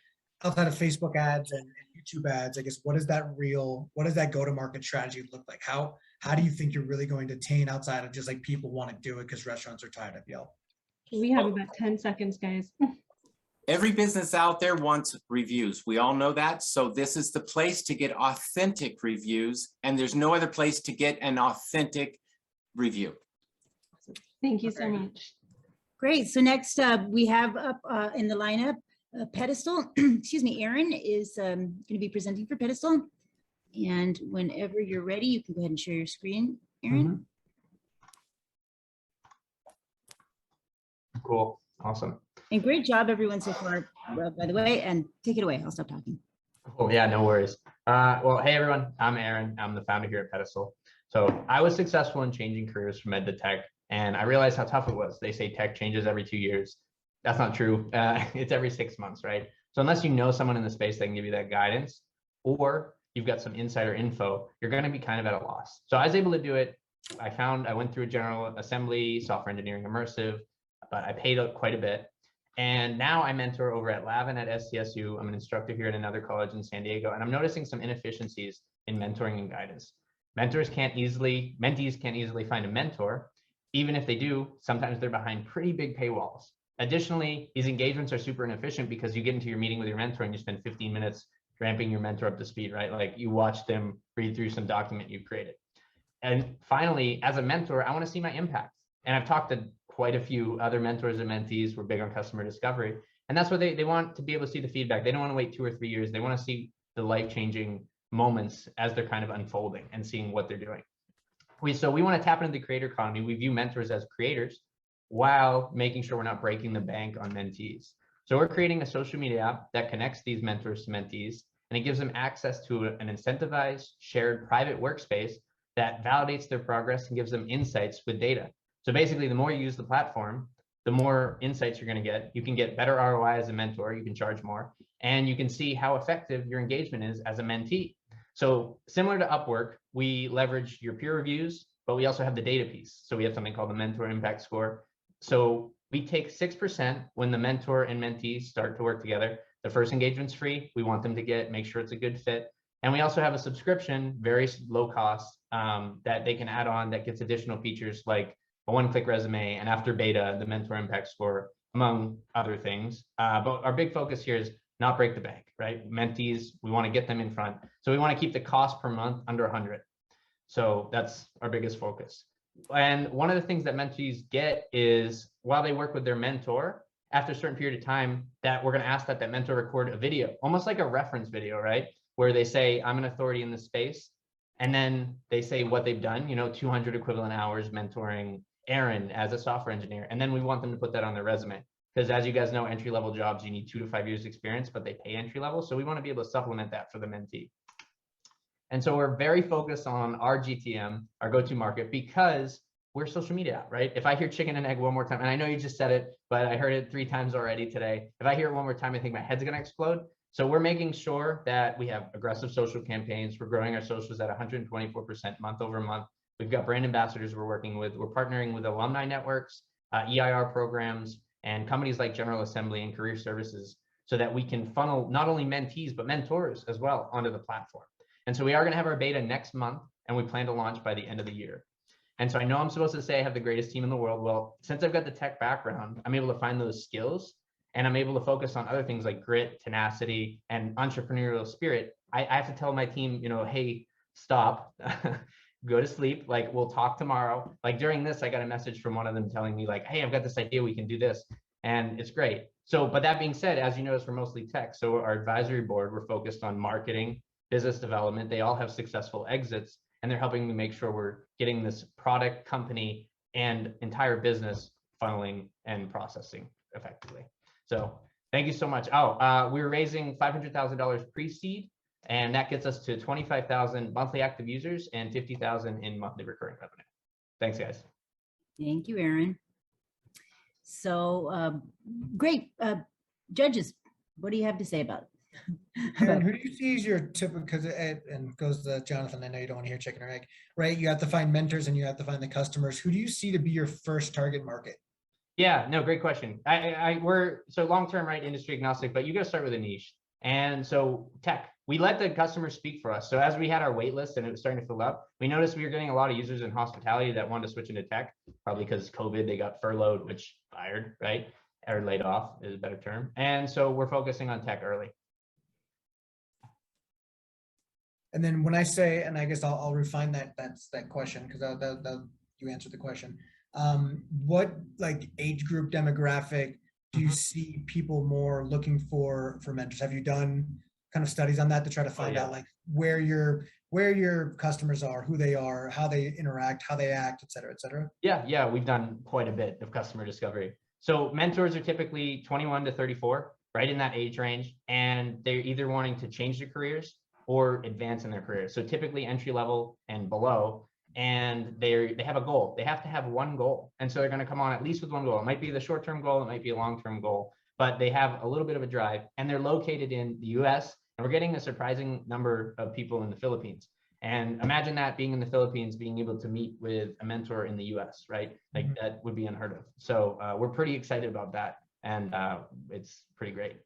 outside of Facebook ads and YouTube ads, I guess, what is that go-to-market strategy look like? How do you think you're really going to attain outside of just like people want to do it because restaurants are tired of Yelp? We have about 10 seconds, guys. Every business out there wants reviews. We all know that. So this is the place to get authentic reviews, and there's no other place to get an authentic review. Thank you so much. Great. So next we have up in the lineup, Pedestal. Excuse me, Aaron is going to be presenting for Pedestal. And whenever you're ready, you can go ahead and share your screen, Aaron. Cool. Awesome. And great job, everyone, so far, by the way, and take it away. I'll stop talking. Oh, yeah, no worries. Well, hey, everyone, I'm Aaron. I'm the founder here at Pedestal. So I was successful in changing careers from ed to tech, and I realized how tough it was. They say tech changes every 2 years. That's not true. It's every 6 months, right? So unless you know someone in the space that can give you that guidance, or you've got some insider info, you're going to be kind of at a loss. So I was able to do it. I went through a general assembly, software engineering, immersive, but I paid quite a bit. And now I mentor over at Lavin at SDSU. I'm an instructor here at another college in San Diego, and I'm noticing some inefficiencies in mentoring and guidance. Mentees can't easily find a mentor. Even if they do, sometimes they're behind pretty big paywalls. Additionally, these engagements are super inefficient because you get into your meeting with your mentor and you spend 15 minutes ramping your mentor up to speed, right? Like you watch them read through some document you've created. And finally, as a mentor, I want to see my impact. And I've talked to quite a few other mentors and mentees. We're big on customer discovery. And that's what they want to be able to see the feedback. They don't want to wait 2 or 3 years. They want to see the life-changing moments as they're kind of unfolding and seeing what they're doing. So we want to tap into the creator economy. We view mentors as creators while making sure we're not breaking the bank on mentees. So we're creating a social media app that connects these mentors to mentees, and it gives them access to an incentivized, shared private workspace that validates their progress and gives them insights with data. So basically, the more you use the platform, the more insights you're going to get. You can get better ROI as a mentor, you can charge more, and you can see how effective your engagement is as a mentee. So similar to Upwork, we leverage your peer reviews, but we also have the data piece. So we have something called the Mentor Impact Score. So we take 6% when the mentor and mentees start to work together. The first engagement's free. We want them to make sure it's a good fit. And we also have a subscription, very low cost, that they can add on that gets additional features like a one-click resume, and after beta, the Mentor Impact Score, among other things. But our big focus here is not break the bank, right? Mentees, we want to get them in front. So we want to keep the cost per month under 100. So that's our biggest focus. And one of the things that mentees get is while they work with their mentor, after a certain period of time, that we're going to ask that mentor record a video, almost like a reference video, right? Where they say, I'm an authority in this space. And then they say what they've done, 200 equivalent hours mentoring Aaron as a software engineer, and then we want them to put that on their resume. Because as you guys know, entry-level jobs, you need 2 to 5 years experience, but they pay entry level. So we want to be able to supplement that for the mentee. And so we're very focused on our GTM, our go-to-market, because we're social media, right? If I hear chicken and egg one more time, and I know you just said it, but I heard it 3 times already today. If I hear it one more time, I think my head's going to explode. So we're making sure that we have aggressive social campaigns. We're growing our socials at 124% month over month. We've got brand ambassadors we're working with. We're partnering with alumni networks, EIR programs, and companies like General Assembly and Career Services, so that we can funnel not only mentees, but mentors as well onto the platform. And so we are going to have our beta next month, and we plan to launch by the end of the year. And so I know I'm supposed to say I have the greatest team in the world. Well, since I've got the tech background, I'm able to find those skills, and I'm able to focus on other things like grit, tenacity, and entrepreneurial spirit. I have to tell my team, you know, hey, stop, go to sleep. Like, we'll talk tomorrow. Like during this, I got a message from one of them telling me like, hey, I've got this idea, we can do this. And it's great. So, but that being said, as you notice, we're mostly tech. So our advisory board, we're focused on marketing, business development. They all have successful exits, and they're helping me make sure we're getting this product, company, and entire business funneling and processing effectively. So thank you so much. Oh, we're raising $500,000 pre-seed, and that gets us to 25,000 monthly active users and 50,000 in monthly recurring revenue. Thanks, guys. Thank you, Aaron. So great. Judges, what do you have to say about it? Aaron, who do you see as your typical, because it and goes to Jonathan, I know you don't want to hear chicken or egg, right? You have to find mentors and you have to find the customers. Who do you see to be your first target market? Yeah, no, great question. We're so long-term, right, industry agnostic, but you got to start with a niche. And so tech, we let the customers speak for us. So as we had our wait list and it was starting to fill up, we noticed we were getting a lot of users in hospitality that wanted to switch into tech, probably because COVID, they got furloughed, which fired, right? Or laid off is a better term. And so we're focusing on tech early. And then when I say, and I guess I'll refine that question, because you answered the question. What like age group demographic do you see people more looking for mentors? Have you done kind of studies on that to try to find out like where your customers are, who they are, how they interact, how they act, et cetera, et cetera? Yeah, we've done quite a bit of customer discovery. So mentors are typically 21 to 34, right in that age range, and they're either wanting to change their careers or advance in their career. So typically entry level and below, and they have a goal. They have to have one goal. And so they're going to come on at least with one goal. It might be the short-term goal, it might be a long-term goal, but they have a little bit of a drive, and they're located in the US, and we're getting a surprising number of people in the Philippines. And imagine that, being in the Philippines, being able to meet with a mentor in the US, right? Like that would be unheard of. So we're pretty excited about that, and it's pretty great.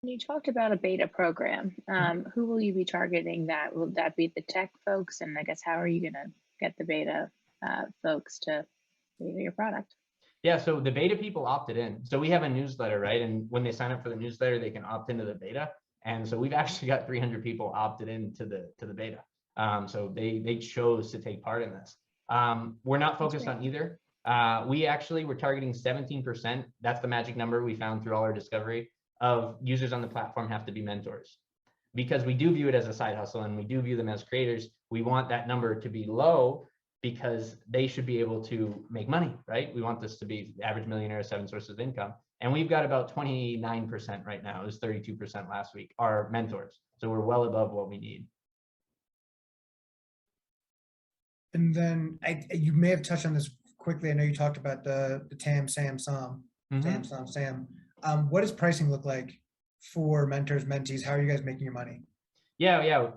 You talked about a beta program. Who will you be targeting that? Will that be the tech folks? And I guess, how are you going to get the beta folks to beta your product? Yeah, so the beta people opted in. So we have a newsletter, right? And when they sign up for the newsletter, they can opt into the beta. And so we've actually got 300 people opted into the beta. So they chose to take part in this. We're not focused on either. We're targeting 17%. That's the magic number we found through all our discovery of users on the platform have to be mentors. Because we do view it as a side hustle and we do view them as creators, we want that number to be low because they should be able to make money, right? We want this to be the average millionaire, 7 sources of income. And we've got about 29% right now. It was 32% last week, are mentors. So we're well above what we need. And then you may have touched on this quickly. I know you talked about the TAM, SAM, SOM, SAM. What does pricing look like for mentors, mentees? How are you guys making your money? Yeah.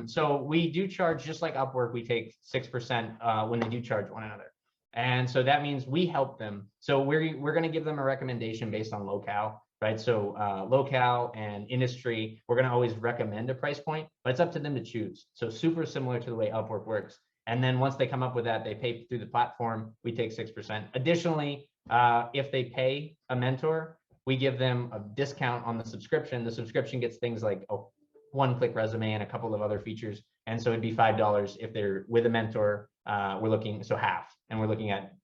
So we do charge, just like Upwork, we take 6% when they do charge one another. And so that means we help them. So we're going to give them a recommendation based on locale, right? So locale and industry, we're going to always recommend a price point, but it's up to them to choose. So super similar to the way Upwork works. And then once they come up with that, they pay through the platform, we take 6%. Additionally, if they pay a mentor, we give them a discount on the subscription. The subscription gets things like a one-click resume and a couple of other features. And so it'd be $5 if they're with a mentor. We're looking, so half, and we're looking at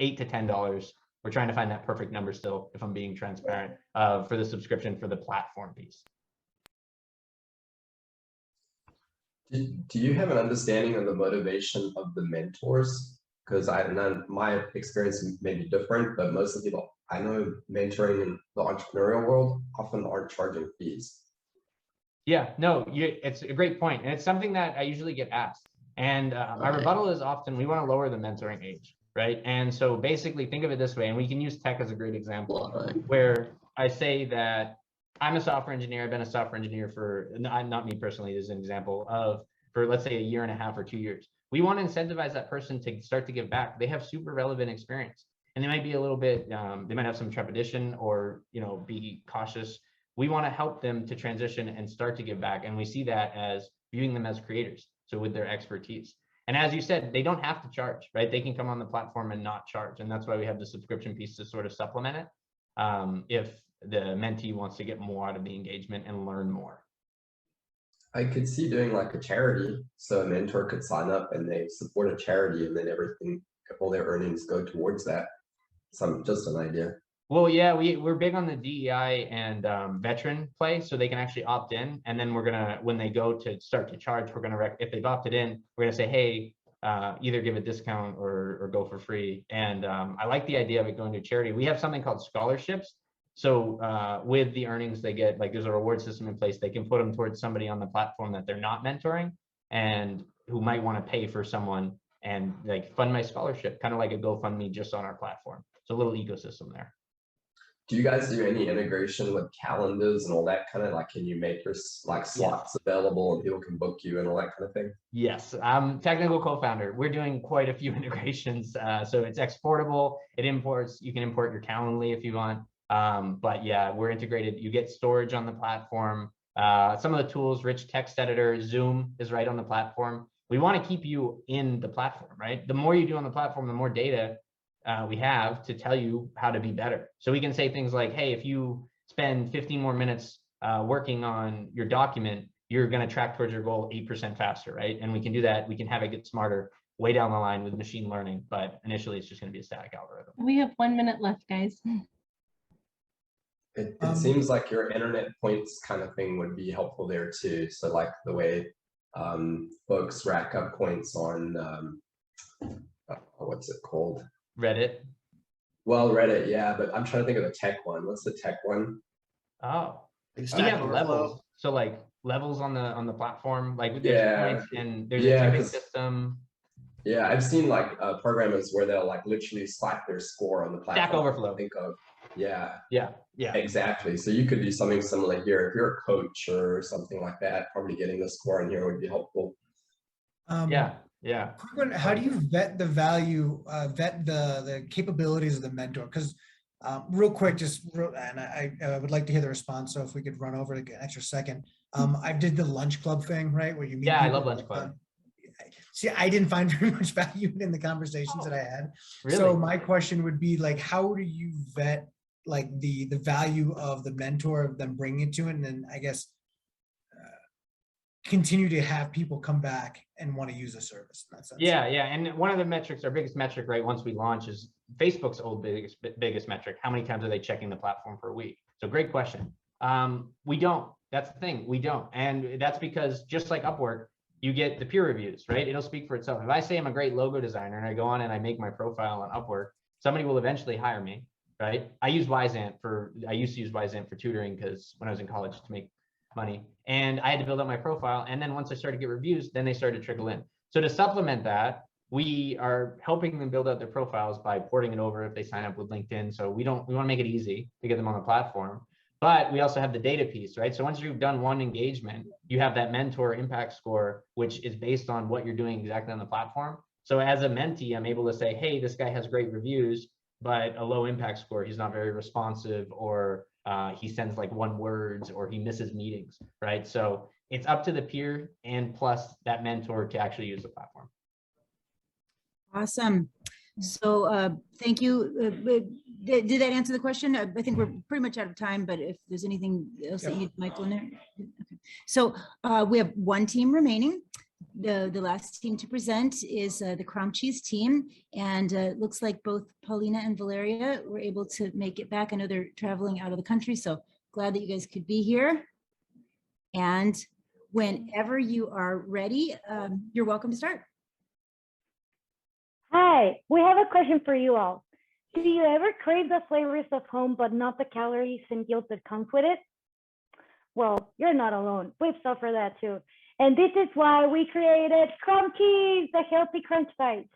$8 to $10. We're trying to find that perfect number still, if I'm being transparent, for the subscription for the platform piece. Do you have an understanding of the motivation of the mentors? Because my experience may be different, but most of the people I know mentoring in the entrepreneurial world often aren't charging fees. Yeah, no, it's a great point. And it's something that I usually get asked. And my rebuttal is often, we want to lower the mentoring age, right? And so basically think of it this way, and we can use tech as a great example, where I say that I'm a software engineer. I've been a software engineer for, not me personally, as an example of, for let's say 1.5 years or 2 years. We want to incentivize that person to start to give back. They have super relevant experience, and they might be a little bit, they might have some trepidation or, be cautious. We want to help them to transition and start to give back. And we see that as viewing them as creators. So with their expertise. And as you said, they don't have to charge, right? They can come on the platform and not charge. And that's why we have the subscription piece to sort of supplement it. If the mentee wants to get more out of the engagement and learn more. I could see doing like a charity. So a mentor could sign up and they support a charity, and then everything, all their earnings go towards that. Just an idea. Well, yeah, we're big on the DEI and veteran play, so they can actually opt in. And then we're gonna, when they go to start to charge, we're gonna, if they've opted in, we're gonna say, hey, either give a discount or go for free. And I like the idea of it going to charity. We have something called scholarships. So with the earnings they get, like there's a reward system in place. They can put them towards somebody on the platform that they're not mentoring and who might want to pay for someone and like fund my scholarship, kind of like a GoFundMe just on our platform. So a little ecosystem there. Do you guys do any integration with calendars and all that kind of, like, can you make your like slots available and people can book you and all that kind of thing? Yes, I'm technical co-founder. We're doing quite a few integrations. So it's exportable. It imports, you can import your Calendly if you want. But yeah, we're integrated. You get storage on the platform. Some of the tools, rich text editor, Zoom is right on the platform. We want to keep you in the platform, right? The more you do on the platform, the more data we have to tell you how to be better. So we can say things like, hey, if you spend 15 more minutes working on your document, you're going to track towards your goal 8% faster, right? And we can do that. We can have it get smarter way down the line with machine learning, but initially it's just going to be a static algorithm. We have 1 minute left, guys. It seems like your internet points kind of thing would be helpful there too. So like the way folks rack up points on, what's it called? Reddit. Well, Reddit, yeah, but I'm trying to think of the tech one. What's the tech one? Oh, we have levels. So like levels on the platform, like there's points and there's a tipping system. Yeah, I've seen like programmers where they'll like literally spike their score on the platform. Stack Overflow. Think of, yeah, exactly. So you could do something similar here. If you're a coach or something like that, probably getting the score in here would be helpful. Yeah. How do you vet the value, vet the capabilities of the mentor? Because real quick, and I would like to hear the response. So if we could run over to get an extra second. I did the lunch club thing, right? Where you meet I love lunch club. See, I didn't find very much value in the conversations that I had. Really? So my question would be like, how do you vet like the value of the mentor, of them bringing it to it, and then I guess continue to have people come back and want to use the service in that sense? Yeah. And one of the metrics, our biggest metric, right, once we launch is Facebook's biggest metric. How many times are they checking the platform per week? So great question. We don't. That's the thing. We don't. And that's because just like Upwork, you get the peer reviews, right? It'll speak for itself. If I say I'm a great logo designer and I go on and I make my profile on Upwork, somebody will eventually hire me, right? I used to use Wyzant for tutoring because when I was in college to make money, and I had to build up my profile. And then once I started to get reviews, then they started to trickle in. So to supplement that, we are helping them build out their profiles by porting it over if they sign up with LinkedIn. So we want to make it easy to get them on the platform. But we also have the data piece, right? So once you've done one engagement, you have that mentor impact score, which is based on what you're doing exactly on the platform. So as a mentee, I'm able to say, hey, this guy has great reviews, but a low impact score. He's not very responsive, or he sends like 1 words, or he misses meetings, right? So it's up to the peer and plus that mentor to actually use the platform. Awesome. So thank you. Did that answer the question? I think we're pretty much out of time, but if there's anything else that you, Michael, in there. Okay. So we have 1 team remaining. The last team to present is the Crumb Cheese team. And it looks like both Paulina and Valeria were able to make it back. I know they're traveling out of the country, so glad that you guys could be here. And Whenever you are ready, you're welcome to start. Hi, we have a question for you all. Do you ever crave the flavors of home, but not the calories and guilt that comes with it? Well, you're not alone. We've suffered that too. And this is why we created Crunchies, the healthy crunch bites.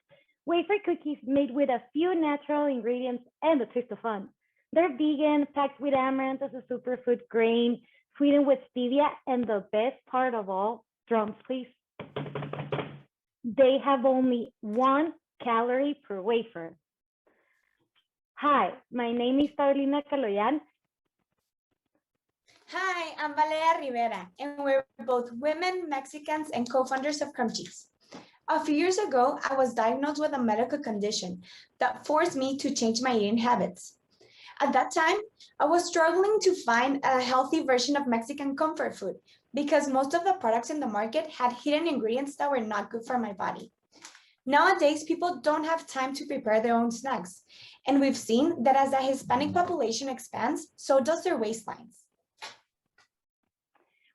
Wafer cookies made with a few natural ingredients and a twist of fun. They're vegan, packed with amaranth as a superfood grain, sweetened with stevia, and the best part of all, drums please. They have only 1 calorie per wafer. Hi, my name is Paulina Caloyan. Hi, I'm Valeria Rivera, and we're both women, Mexicans, and co-founders of Crunchies. A few years ago, I was diagnosed with a medical condition that forced me to change my eating habits. At that time, I was struggling to find a healthy version of Mexican comfort food because most of the products in the market had hidden ingredients that were not good for my body. Nowadays, people don't have time to prepare their own snacks, and we've seen that as the Hispanic population expands, so does their waistlines.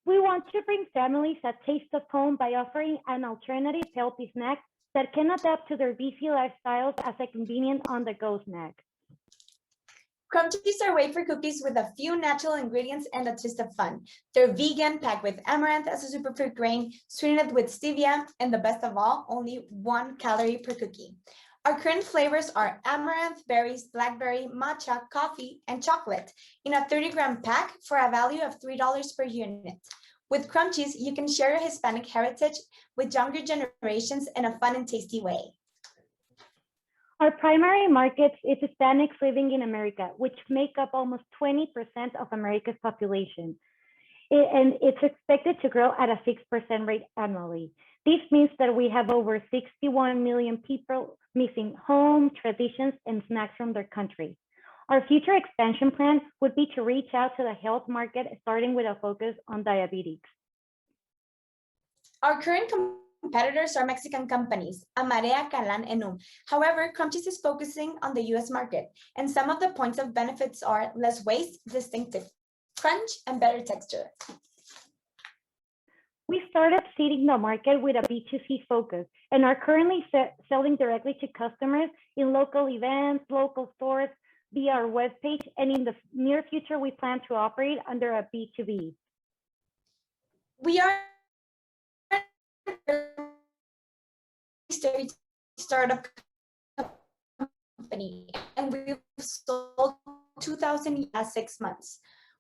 We want to bring families a taste of home by offering an alternative healthy snack that can adapt to their busy lifestyles as a convenient on-the-go snack. Crunchies are wafer cookies with a few natural ingredients and a twist of fun. They're vegan, packed with amaranth as a superfood grain, sweetened with stevia, and the best of all, only 1 calorie per cookie. Our current flavors are amaranth, berries, blackberry, matcha, coffee, and chocolate in a 30-gram pack for a value of $3 per unit. With Crunchies, you can share your Hispanic heritage with younger generations in a fun and tasty way. Our primary market is Hispanics living in America, which make up almost 20% of America's population. And it's expected to grow at a 6% rate annually. This means that we have over 61 million people missing home, traditions, and snacks from their country. Our future expansion plan would be to reach out to the health market, starting with a focus on diabetes. Our current competitors are Mexican companies, Amarea, Calan, and Um. However, Crunchies is focusing on the US market, and some of the points of benefits are less waste, distinctive crunch, and better texture. We started seeding the market with a B2C focus and are currently selling directly to customers in local events, local stores, via our webpage, and in the near future, we plan to operate under a B2B. We are a startup company, and we've sold 2,000 in 6 months,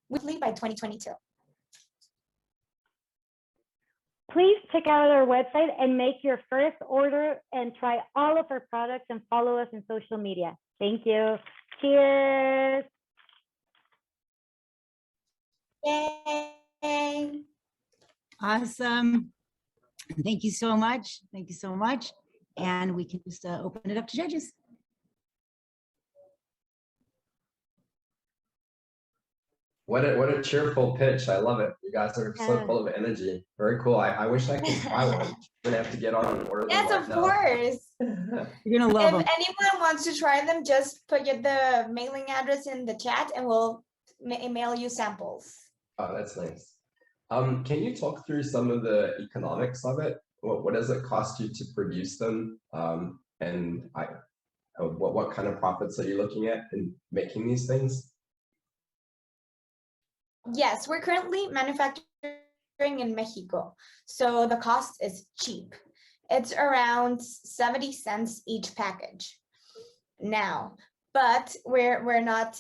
weekly by 2022. Please check out our website and make your first order and try all of our products and follow us on social media. Thank you. Cheers. Yay. Awesome. Thank you so much. Thank you so much. And we can just open it up to judges. What a cheerful pitch. I love it. You guys are so full of energy. Very cool. I wish I could try one. I'm gonna have to get on and order them. Yes, right of now. course. You're gonna love If them. anyone wants to try them, just put the mailing address in the chat and we'll mail you samples. Oh, that's nice. Can you talk through some of the economics of it? What does it cost you to produce them? And what kind of profits are you looking at in making these things? Yes, we're currently manufacturing in Mexico, so the cost is cheap. It's around 70 cents each package now, but we're not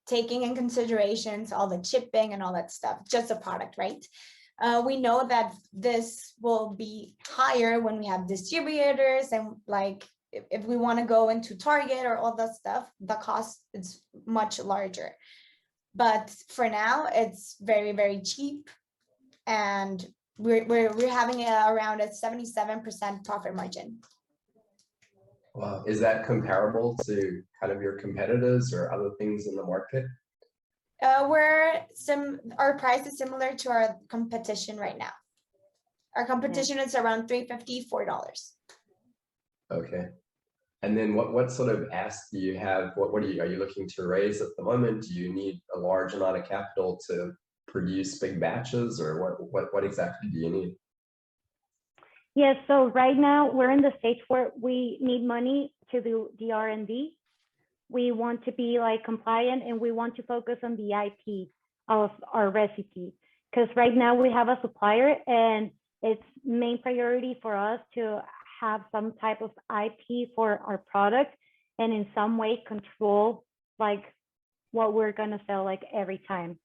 taking in considerations all the shipping and all that stuff, just the product, right? We know that this will be higher when we have distributors, and like if we want to go into Target or all that stuff, the cost is much larger. But for now, it's very, very cheap, and we're having around a 77% profit margin. Wow, is that comparable to kind of your competitors or other things in the market? Our price is similar to our competition right now. Our competition is around $3.50, $4. Okay. And then what sort of ask do you have? Are you looking to raise at the moment? Do you need a large amount of capital to produce big batches, or what exactly do you need? Yes, so right now we're in the stage where we need money to do the R&D. We want to be like compliant, and we want to focus on the IP of our recipe. Because right now we have a supplier, and it's main priority for us to have some type of IP for our product, and in some way control like what we're gonna sell like every time.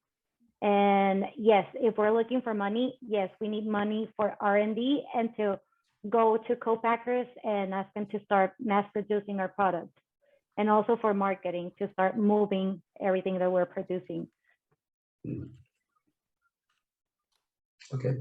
And yes, if we're looking for money, yes, we need money for R&D and to go to co-packers and ask them to start mass producing our product. And also for marketing, to start moving everything that we're producing. Okay.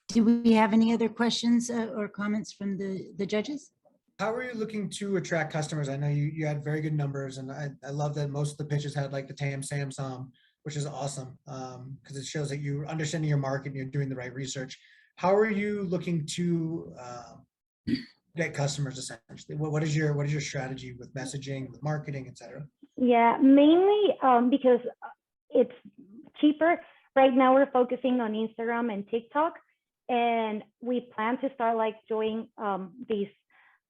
Do we have any other questions or comments from the judges? How are you looking to attract customers? I know you had very good numbers, and I love that most of the pitches had like the TAM, SAM, SOM, which is awesome because it shows that you're understanding your market and you're doing the right research. How are you looking to get customers essentially? What is your strategy with messaging, with marketing, et cetera? Yeah, mainly because it's cheaper. Right now we're focusing on Instagram and TikTok, and we plan to start like joining these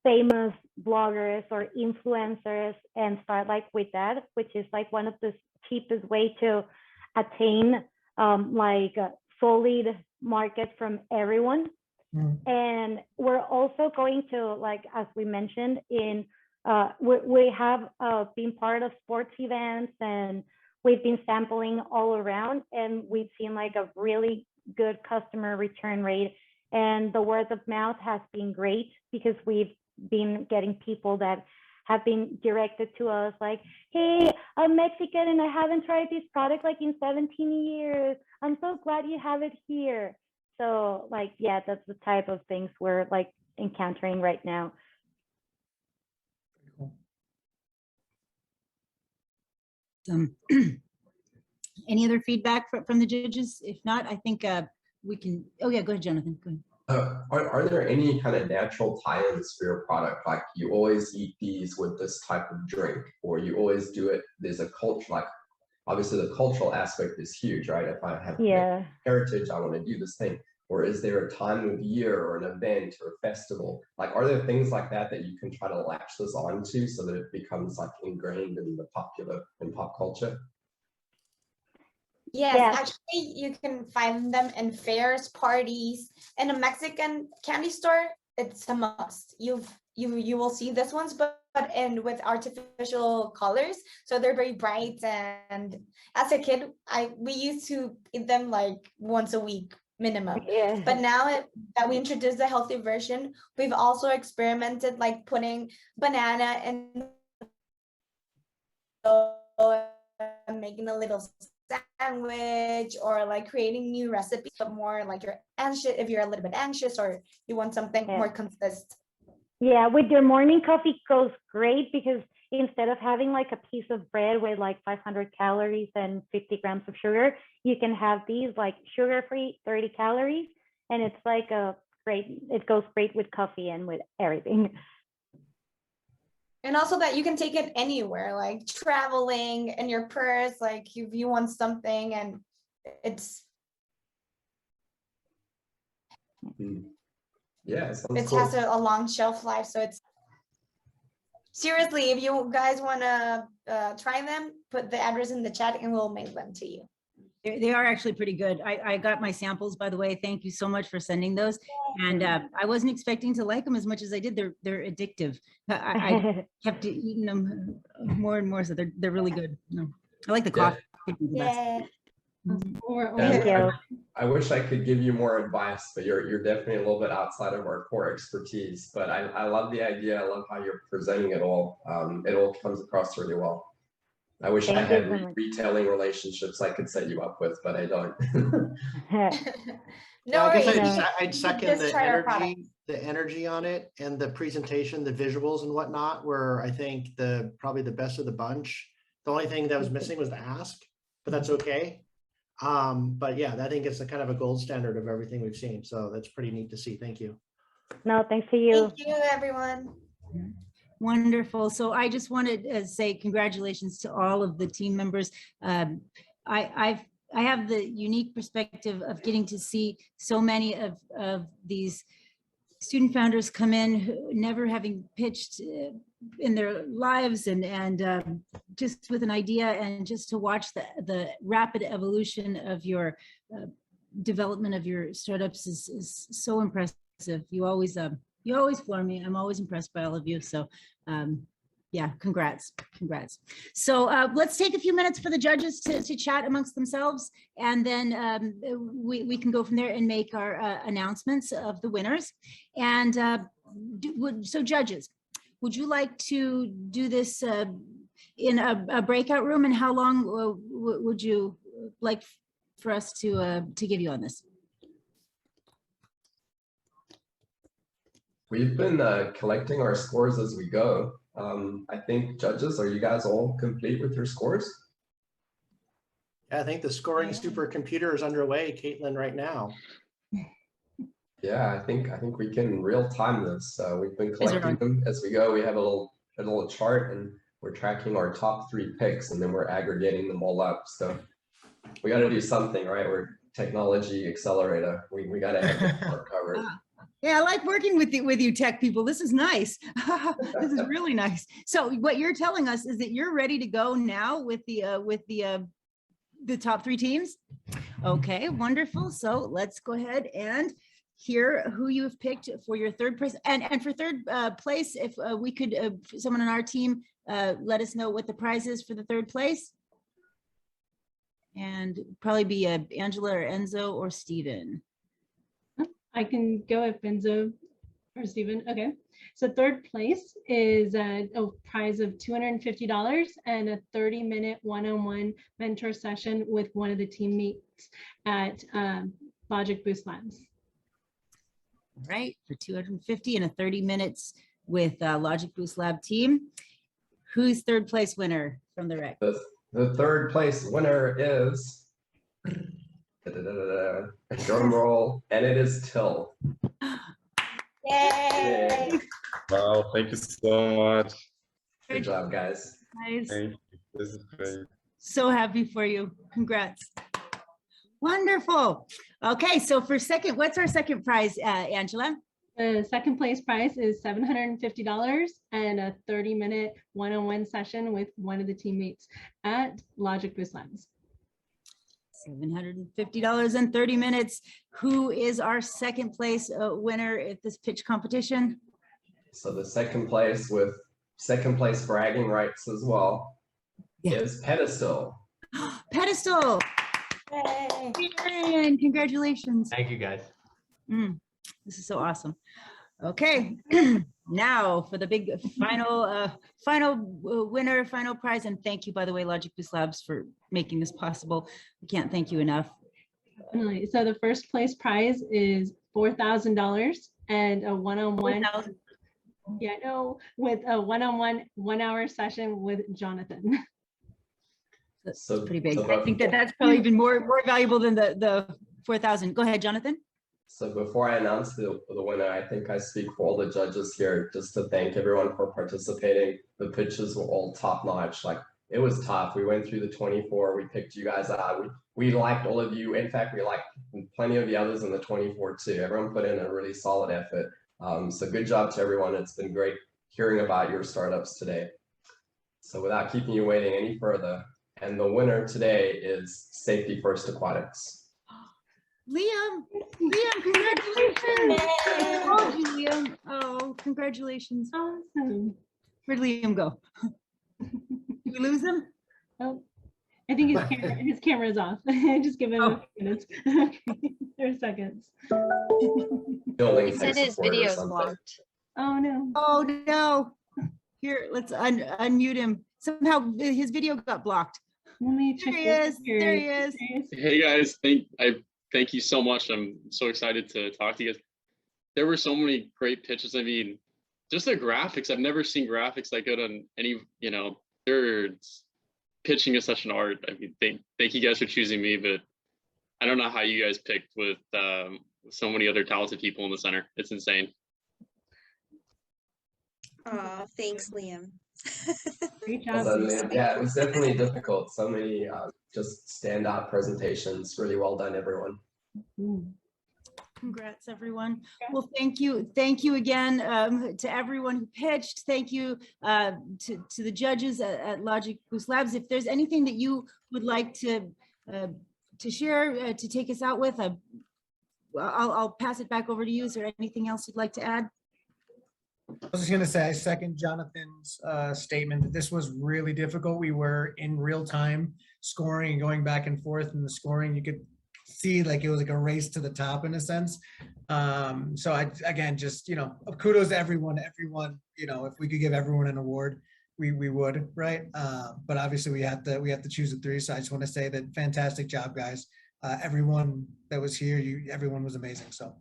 famous bloggers or influencers and start like with that, which is like one of the cheapest way to attain like a solid market from everyone. And we're also going to, like, as we mentioned, in we have been part of sports events, and we've been sampling all around, and we've seen like a really good customer return rate, and the word of mouth has been great because we've been getting people that have been directed to us like, hey, I'm Mexican and I haven't tried this product like in 17 years. I'm so glad you have it here. So like, yeah, that's the type of things we're like encountering right now. Any other feedback from the judges? If not, I think we can, oh yeah, go ahead, Jonathan, go ahead. Are there any kind of natural tie-ins for your product? Like you always eat these with this type of drink, or you always do it, there's a culture, like obviously the cultural aspect is huge, right? If I have heritage, I want to do this thing. Or is there a time of year or an event or a festival? Like, are there things like that that you can try to latch this onto so that it becomes like ingrained in the pop culture? Yes, actually, you can find them in fairs, parties, in a Mexican candy store. It's a must. You will see this ones, but in with artificial colors, so they're very bright. And as a kid, we used to eat them like once a week minimum. Yeah. But now that we introduced the healthy version, we've also experimented like putting banana in and making a little sandwich, or like creating new recipes, but more like you're anxious, if you're a little bit anxious or you want something more consistent. Yeah, with your morning coffee goes great, because instead of having like a piece of bread with like 500 calories and 50 grams of sugar, you can have these like sugar-free 30 calories, and it's like it goes great with coffee and with everything. And also that you can take it anywhere, like traveling in your purse, like if you want something, and it's it has a long shelf life. So it's seriously, if you guys want to try them, put the address in the chat and we'll mail them to you. They are actually pretty good. I got my samples, by the way. Thank you so much for sending those. And I wasn't expecting to like them as much as I did. They're addictive. I kept eating them more and more, so they're really good. I like the coffee. Yeah. I wish I could give you more advice, but you're definitely a little bit outside of our core expertise. But I love the idea. I love how you're presenting it all. It all comes across really well. I wish I had retailing relationships I could set you up with, but I don't. No, I guess I'd second the energy on it, and the presentation, the visuals and whatnot were, I think, probably the best of the bunch. The only thing that was missing was the ask, but that's okay. But yeah, I think it's a kind of a gold standard of everything we've seen. So that's pretty neat to see. Thank you. No, thanks to you. Thank you, everyone. Wonderful. So I just wanted to say congratulations to all of the team members. I have the unique perspective of getting to see so many of these student founders come in, never having pitched in their lives, and just with an idea, and just to watch the rapid evolution of your development of your startups is so impressive. You always floor me. I'm always impressed by all of you. So yeah, congrats. So let's take a few minutes for the judges to chat amongst themselves, and then we can go from there and make our announcements of the winners. And so judges, would you like to do this in a breakout room, and how long would you like for us to give you on this? We've been collecting our scores as we go. I think judges, are you guys all complete with your scores? Yeah, I think the scoring supercomputer is underway, Caitlin, right now. Yeah, I think we can real time this. We've been collecting them as we go. We have a little chart, and we're tracking our top 3 picks, and then we're aggregating them all up. So we got to do something, right? We're technology accelerator. We got to have the part covered. Yeah, I like working with you tech people. This is nice. This is really nice. So what you're telling us is that you're ready to go now with the top 3 teams. Okay, wonderful. So let's go ahead and hear who you have picked for your third place. And for third place, if we could, someone on our team, let us know what the prize is for the third place. And probably be Angela or Enzo or Steven. I can go if Enzo or Steven. Okay. So third place is a prize of $250 and a 30-minute one-on-one mentor session with one of the teammates at LogicBoost Labs. Right, for $250 and a 30 minutes with LogicBoost Lab team. Who's third place winner from the rec? The third place winner is drum roll, and it is Till. Yay! Wow, thank you so much. Good job, guys. Nice. Thank you. This is great. So happy for you. Congrats. Wonderful. Okay, so for second, what's our second prize, Angela? The second place prize is $750 and a 30-minute one-on-one session with one of the teammates at LogicBoost Labs. $750 and 30 minutes. Who is our second place winner at this pitch competition? So the second place with second place bragging rights as well is Pedestal. Pedestal. Yay. Congratulations. Thank you, guys. This is so awesome. Okay, now for the big final winner, final prize. And thank you, by the way, LogicBoost Labs, for making this possible. We can't thank you enough. So the first place prize is $4,000 and a one-on-one. Yeah, no, with a one-on-one 1-hour session with Jonathan. That's pretty big. I think that's probably even more valuable than the 4,000. Go ahead, Jonathan. So before I announce the winner, I think I speak for all the judges here just to thank everyone for participating. The pitches were all top notch. Like, it was tough. We went through the 24. We picked you guys out. We liked all of you. In fact, we liked plenty of the others in the 24 too. Everyone put in a really solid effort. So good job to everyone. It's been great hearing about your startups today. So without keeping you waiting any further, and the winner today is Safety First Aquatics. Liam, congratulations. I told you, Liam. Oh, congratulations. Awesome. Where'd Liam go? Did we lose him? Oh, I think his camera is off. Just give him a few minutes. Okay, 30 seconds. He said his video is blocked. Oh no. Oh no. Here, let's unmute him. Somehow his video got blocked. Let me check. There he is. Hey guys, thank you so much. I'm so excited to talk to you guys. There were so many great pitches. I mean, just the graphics. I've never seen graphics that good on any, pitching is such an art. I mean, thank you guys for choosing me, but I don't know how you guys picked with so many other talented people in the center. It's insane. Oh, thanks, Liam. Great job. So, yeah, it was definitely difficult. So many just standout presentations. Really well done, everyone. Congrats, everyone. Well, thank you again to everyone who pitched. Thank you to the judges at LogicBoost Labs. If there's anything that you would like to share to take us out with, I'll pass it back over to you. Is there anything else you'd like to add? I was just going to say, I second Jonathan's statement that this was really difficult. We were in real time scoring and going back and forth, and the scoring, you could see like it was like a race to the top in a sense. So I, again, just, kudos to everyone, if we could give everyone an award, we would, right? But obviously we have to choose the three. So I just want to say that fantastic job, guys. Everyone that was here, everyone was amazing. So.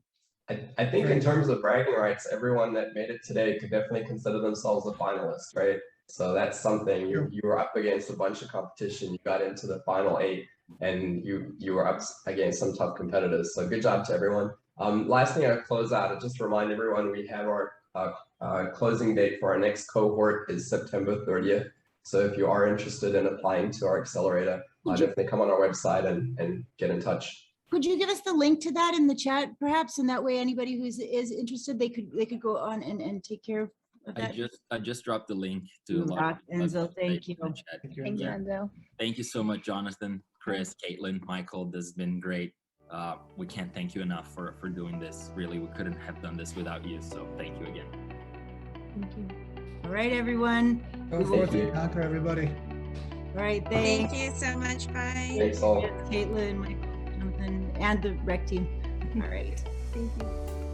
I think in terms of bragging rights, everyone that made it today could definitely consider themselves a finalist, right? So that's something. You were up against a bunch of competition. You got into the final 8, and you were up against some tough competitors. So good job to everyone. Last thing I'll close out, I'll just remind everyone we have our closing date for our next cohort is September 30th. So if you are interested in applying to our accelerator, definitely come on our website and get in touch. Could you give us the link to that in the chat, perhaps, and that way anybody who is interested, they could go on and take care of that. I just dropped the link to Enzo. Thank you. Thank you, Enzo. Thank you so much, Jonathan, Chris, Caitlin, Michael. This has been great. We can't thank you enough for doing this. Really, we couldn't have done this without you. So thank you again. Thank you. All right, everyone. Go forth and conquer, everybody. All right, Thank you so much. Bye. Thanks all. Caitlin, Michael, Jonathan, and the rec team. All right. Thank you.